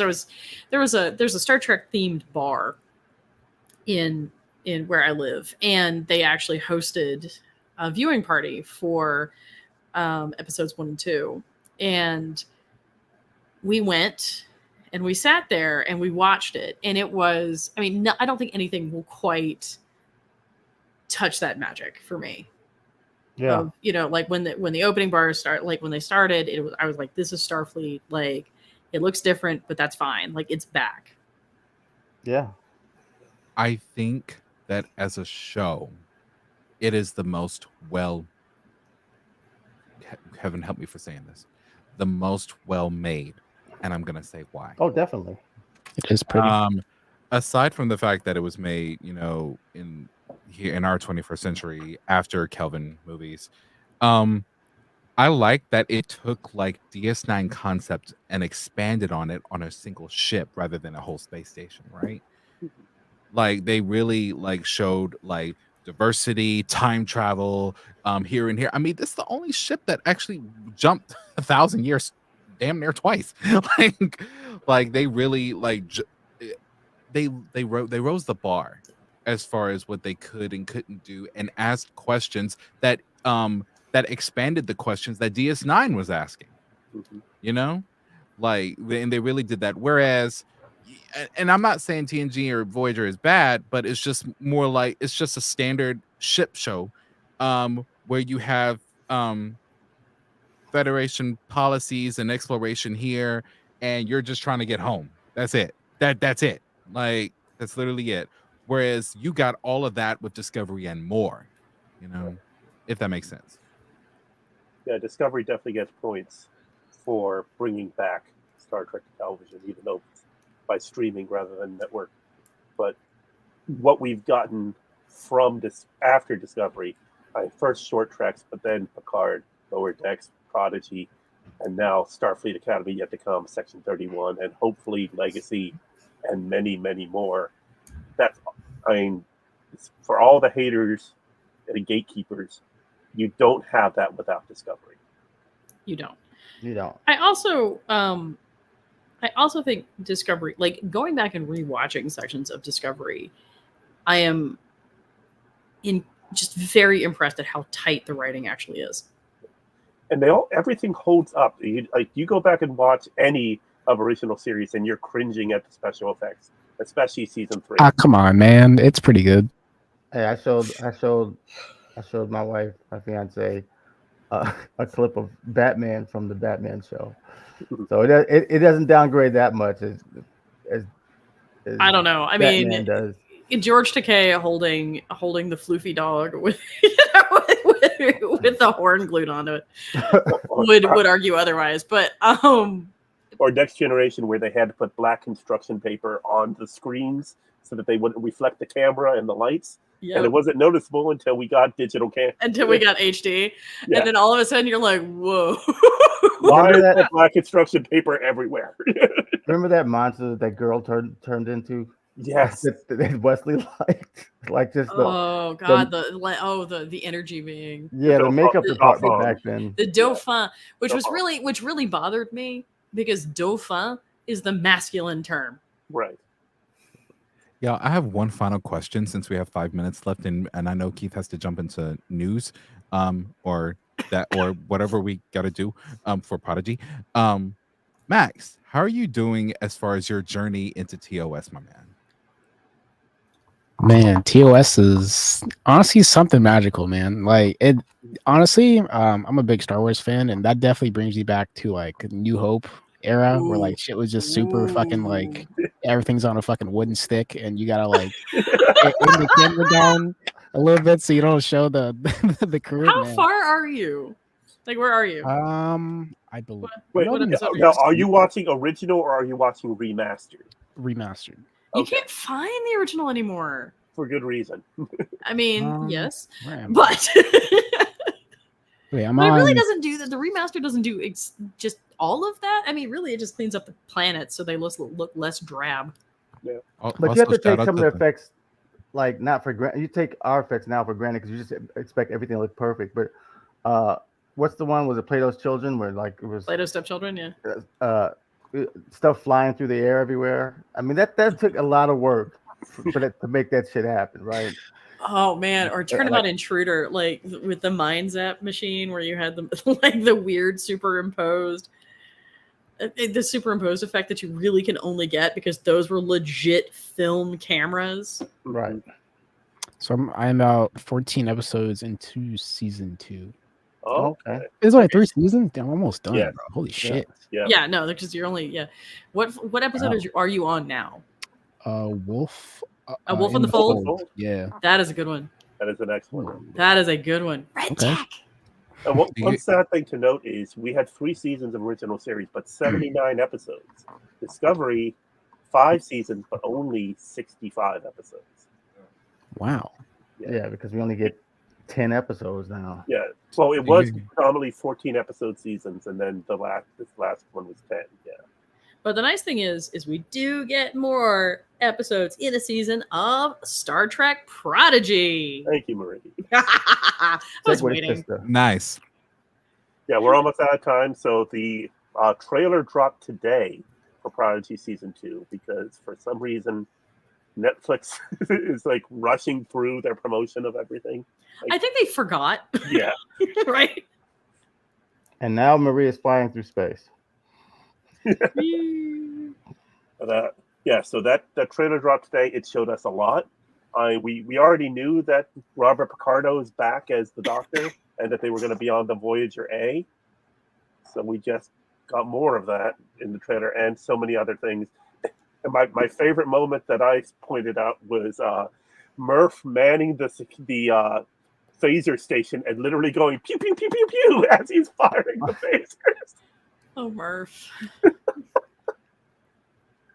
there's a Star Trek themed bar in where I live, and they actually hosted a viewing party for episodes 1 and 2, and we went and we sat there and we watched it, and it was, I mean, I don't think anything will quite touch that magic for me. Yeah. You know, like when the opening bars start, like when they started, I was like, this is Starfleet. Like, it looks different, but that's fine. Like, it's back. Yeah. I think that as a show, it is the most heaven help me for saying this, the most well made, and I'm gonna say why. Oh, definitely. It is pretty. Aside from the fact that it was made, you know, in our 21st century after Kelvin movies, I like that it took like DS9 concept and expanded on it on a single ship rather than a whole space station, right? Like, they really like showed like diversity, time travel, here and here. I mean, this is the only ship that actually jumped 1,000 years, damn near twice. like they really like they rose the bar as far as what they could and couldn't do, and asked questions that that expanded the questions that DS9 was asking. You know, like, and they really did that. Whereas, and I'm not saying TNG or Voyager is bad, but it's just more like it's just a standard ship show, where you have Federation policies and exploration here, and you're just trying to get home. That's it. That's it. Like, that's literally it. Whereas you got all of that with Discovery and more, you know, if that makes sense. Yeah, Discovery definitely gets points for bringing back Star Trek to television, even though it's by streaming rather than network. But what we've gotten from this after Discovery, first short treks, but then Picard, Lower Decks, Prodigy, and now Starfleet Academy yet to come, Section 31, and hopefully Legacy, and many, many more. That's, I mean, for all the haters and the gatekeepers, you don't have that without Discovery. You don't. You don't. I also think Discovery, like, going back and rewatching sections of Discovery, I am just very impressed at how tight the writing actually is. and everything holds up. You go back and watch any of original series, and you're cringing at the special effects, especially season 3. Ah, come on, man. It's pretty good. Hey, I showed my wife, my fiance, a clip of Batman from the Batman show. So it doesn't downgrade that much as I don't know. I Batman mean, does. George Takei holding the floofy dog with with the horn glued onto it would argue otherwise. But or Next Generation, where they had to put black construction paper on the screens so that they wouldn't reflect the camera and the lights. Yep. And it wasn't noticeable until we got digital until we got HD. Yeah. And then all of a sudden you're like, whoa. Why is there black construction paper everywhere? Remember that monster that girl turned into? Yes. That Wesley liked. Like just the energy being. Yeah, the makeup department back then. The Dauphin, which really bothered me because Dauphin is the masculine term. Right. Yeah, I have one final question since we have 5 minutes left, and I know Keith has to jump into news, or whatever we got to do, for Prodigy. Max, how are you doing as far as your journey into TOS, my man? Man, TOS is honestly something magical, man. Like it, honestly, I'm a big Star Wars fan, and that definitely brings me back to like New Hope era, where like shit was just super fucking like everything's on a fucking wooden stick, and you gotta like aim the camera down a little bit so you don't show the crew. How far are you? Like, where are you? I believe. Wait, now, are you watching original or are you watching remastered? Remastered. You can't find the original anymore. For good reason. I mean, yes, but it really doesn't do that. The remaster doesn't do just all of that. I mean, really, it just cleans up the planet so they look less drab. Yeah, but you have to take some of the effects, like not for granted. You take our effects now for granted because you just expect everything to look perfect. But what's the one? Was it Plato's Children, where like it was Plato's Stepchildren? Yeah. Stuff flying through the air everywhere. I mean, that took a lot of work for that to make that shit happen, right? Oh man, or Turnabout Intruder, like with the Mind Zap machine, where you had the weird superimposed effect that you really can only get because those were legit film cameras. Right. So I'm about 14 episodes into season 2. Oh, okay. It's only 3 seasons. Damn, I'm almost done, Yeah. bro. Holy shit. Yeah, no, because you're only What episode are you on now? Wolf. A Wolf in the Fold? Yeah. That is a good one. That is the next one. That is a good one. Red Jack. And one sad thing to note is we had 3 seasons of original series, but 79 episodes. Discovery, 5 seasons, but only 65 episodes. Wow. Yeah, because we only get 10 episodes now. Yeah. Well, it was predominantly 14 episode seasons, and then this last one was 10. Yeah. But the nice thing is we do get more episodes in a season of Star Trek Prodigy. Thank you, Marie. I was waiting. Nice. Yeah, we're almost out of time. So the trailer dropped today for Prodigy season 2 because for some reason Netflix is like rushing through their promotion of everything. Like, I think they forgot. Yeah. Right. And now Marie is flying through space. So that trailer dropped today. It showed us a lot. We already knew that Robert Picardo is back as the Doctor and that they were going to be on the Voyager A. So we just got more of that in the trailer and so many other things. And my favorite moment that I pointed out was Murph manning the phaser station and literally going pew pew pew pew pew as he's firing the phasers. Oh, Murph.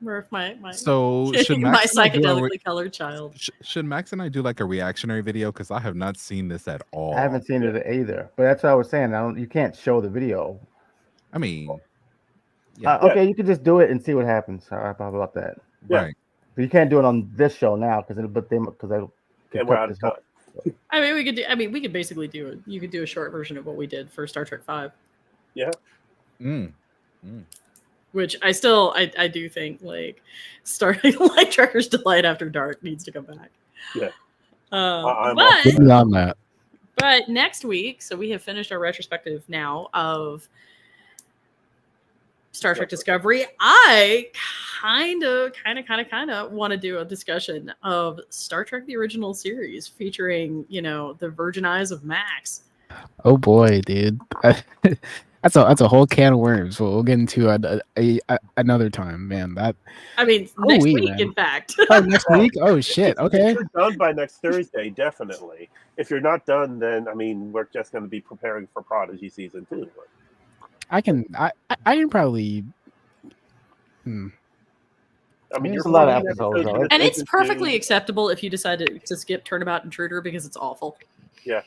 Murph, my should Max my psychedelically colored child. Should Max and I do like a reactionary video? Because I have not seen this at all. I haven't seen it either, but that's what I was saying. You can't show the video. I mean, okay, you can just do it and see what happens. How about that? Right. But you can't do it on this show now because we're out of time. I mean, we could basically do it. You could do a short version of what we did for Star Trek 5. Yeah. Which I do think like starting like Trekker's Delight After Dark needs to come back. Yeah. On that. But next week, so we have finished our retrospective now of Star Trek Discovery. I kind of want to do a discussion of Star Trek the Original Series featuring, the virgin eyes of Max. Oh boy, dude. That's a whole can of worms. We'll get into another time, man. Next week, man. In fact. Oh, next week? Oh shit. Okay. If you're done by next Thursday, definitely. If you're not done, then we're just going to be preparing for Prodigy season 2. I can probably. There's a lot of episodes, though. And it's perfectly acceptable if you decide to skip Turnabout Intruder because it's awful. Yeah.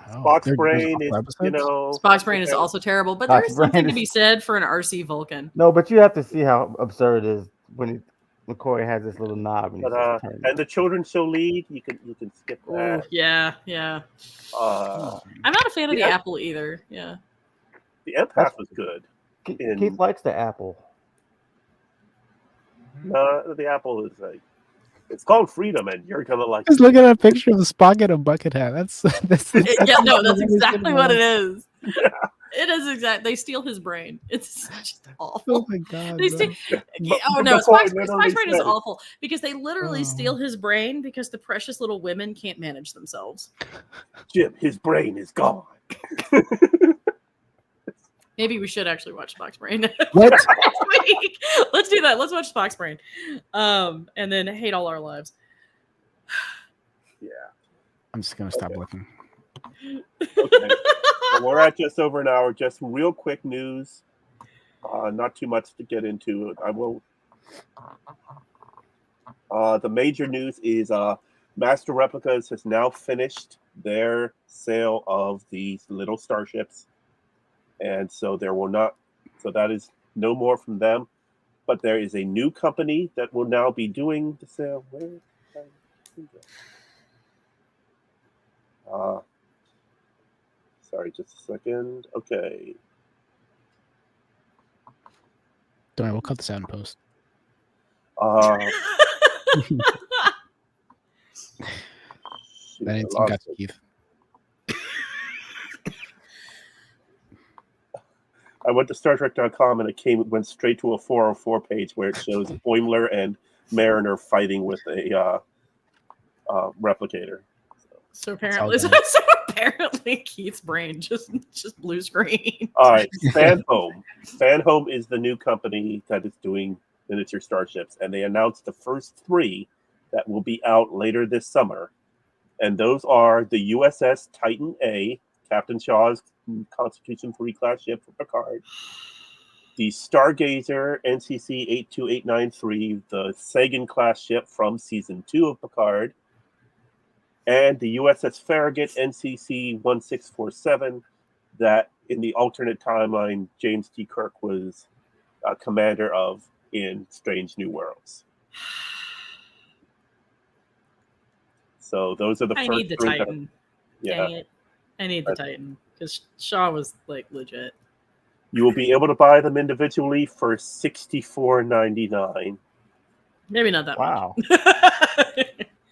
Spock's brain is, Spock's brain is also terrible, but there is something to be said for an RC Vulcan. No, but you have to see how absurd it is when McCoy has this little knob. And the children's show lead, you can skip that. Yeah. I'm not a fan of the apple either. Yeah. The empath was good. Keith likes the apple. The apple is it's called Freedom, and you're gonna like. Just look at a picture of Spock in a bucket hat. That's that's exactly what it is. It is exactly. They steal his brain. It's just awful. Oh my god! Spock's brain is awful because they literally steal his brain because the precious little women can't manage themselves. Jim, his brain is gone. Maybe we should actually watch Spock's Brain what? next week. Let's do that. Let's watch Spock's Brain, and then hate all our lives. Yeah, I'm just gonna stop looking. Okay, well, we're at just over an hour. Just real quick news. Not too much to get into. I will. The major news is Master Replicas has now finished their sale of these little starships. And so that is no more from them. But there is a new company that will now be doing the sale. Sorry, just a second. Okay. Don't worry, we'll cut this out in post. That ain't got to Keith. I went to StarTrek.com and it went straight to a 404 page where it shows Boimler and Mariner fighting with a replicator. So apparently Keith's brain just blue screen. All right, Fanhome. Fanhome is the new company that is doing miniature starships, and they announced the first 3 that will be out later this summer, and those are the USS Titan A, Captain Shaw's Constitution 3 class ship for Picard, the Stargazer NCC 82893, the Sagan class ship from season 2 of Picard, and the USS Farragut NCC 1647 that in the alternate timeline James T. Kirk was commander of in Strange New Worlds. So those are the first. I need the 3 Titan. Dang it. I need the Titan because Shaw was like legit. You will be able to buy them individually for $64.99. Maybe not that much.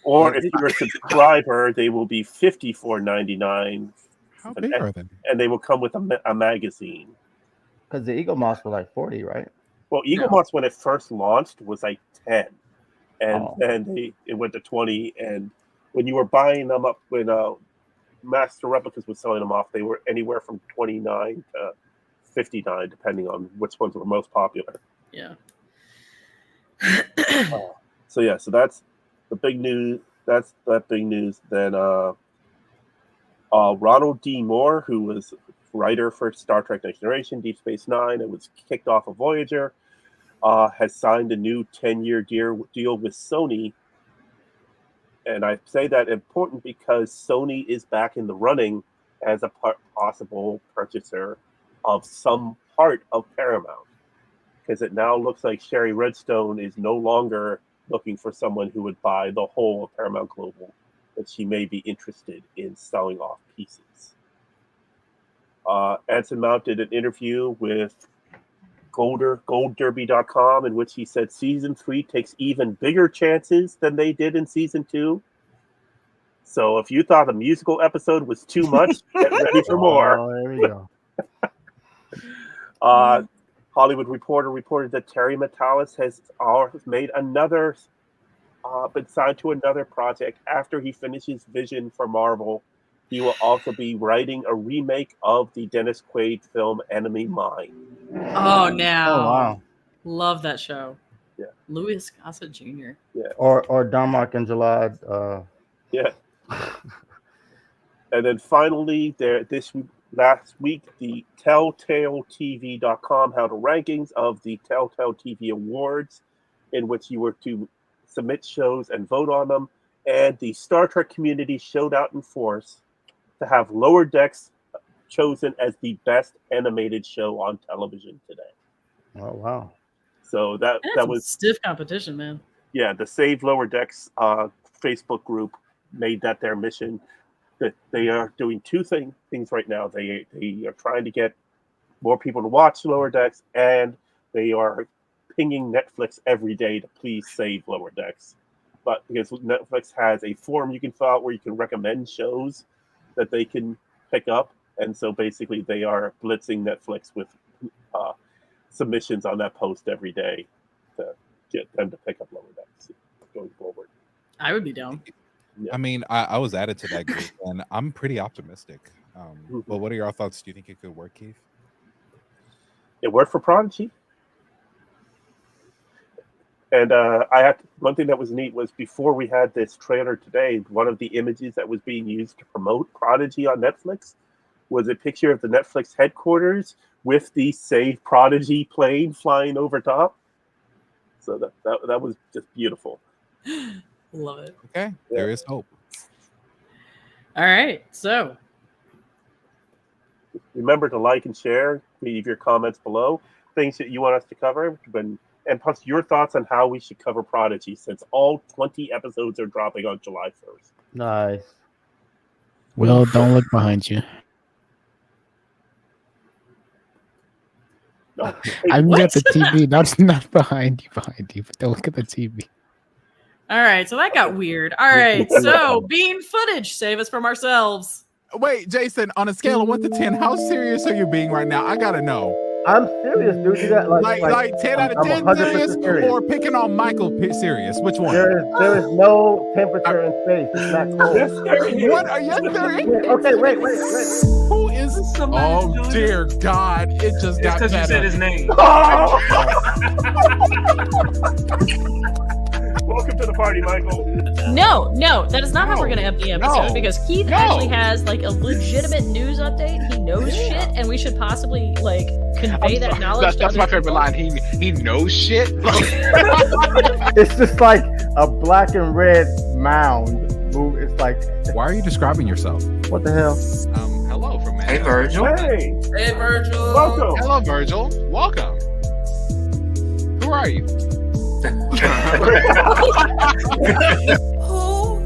Or if you're a subscriber, they will be $54.99. How big are they? And they will come with a magazine. Because the Eagle Moss were like 40, right? Well, Eagle Moss when it first launched was like 10, and then it went to 20. And when you were buying them up, when Master Replicas was selling them off, they were anywhere from 29 to 59, depending on which ones were most popular. Yeah. So that's the big news. That's that big news. Then Ronald D. Moore, who was writer for Star Trek Next Generation, Deep Space Nine, and was kicked off of Voyager, has signed a new 10-year deal with Sony. And I say that important because Sony is back in the running as a possible purchaser of some part of Paramount. Because it now looks like Sherry Redstone is no longer looking for someone who would buy the whole of Paramount Global, but she may be interested in selling off pieces. Anson Mount did an interview with GoldDerby.com in which he said season 3 takes even bigger chances than they did in season 2. So if you thought a musical episode was too much, get ready for more. Oh, there we go. Hollywood Reporter reported that Terry Matalas has made another, been signed to another project after he finishes Vision for Marvel. He will also be writing a remake of the Dennis Quaid film Enemy Mine. Oh, now. Oh, wow. Love that show. Yeah. Louis Gossett Jr. Yeah. Or Darmok and Jalad. Yeah. And then finally, last week, the TelltaleTV.com held a rankings of the Telltale TV Awards, in which you were to submit shows and vote on them. And the Star Trek community showed out in force to have Lower Decks chosen as the best animated show on television today. Oh, wow. So that was stiff competition, man. Yeah, the Save Lower Decks Facebook group made that their mission. That they are doing two things right now. They are trying to get more people to watch Lower Decks, and they are pinging Netflix every day to please save Lower Decks. But because Netflix has a form you can fill out where you can recommend shows that they can pick up, and so basically they are blitzing Netflix with submissions on that post every day to get them to pick up Lower Decks going forward. I would be down. Yeah. I mean, I was added to that group, and I'm pretty optimistic. But what are your thoughts? Do you think it could work, Keith? It worked for Prodigy. And one thing that was neat was before we had this trailer today, one of the images that was being used to promote Prodigy on Netflix was a picture of the Netflix headquarters with the Save Prodigy plane flying over top. So that was just beautiful. Love it. Okay, there is hope. All right, so remember to like and share. Leave your comments below. Things that you want us to cover, and plus your thoughts on how we should cover Prodigy, since all 20 episodes are dropping on July 1st. Nice. Well, don't look behind you. No. I'm at the TV. That's not behind you, but don't look at the TV. all right, so that got weird. All right, so bean footage, save us from ourselves. Wait, Jason, on a scale of 1 to 10, how serious are you being right now? I gotta know. I'm serious, dude. You got Like 10 out of 10 serious, or picking on Michael serious? Which one? There is no temperature in space. It's not cold. What are you serious? Okay, wait. Who is? Oh dear God! It just got because you said better. his name. Welcome to the party, Michael. No, that is not how we're going to end the episode, No. because Keith actually has like a legitimate news update. He knows shit, and we should possibly like convey that knowledge. That's my favorite line. He knows shit. It's just like a black and red mound. It's like, Why are you describing yourself? what the hell? Hello from Hey, Virgil. Hey, Hey, Virgil. welcome. Hello, Virgil. Welcome. Who are you? Who?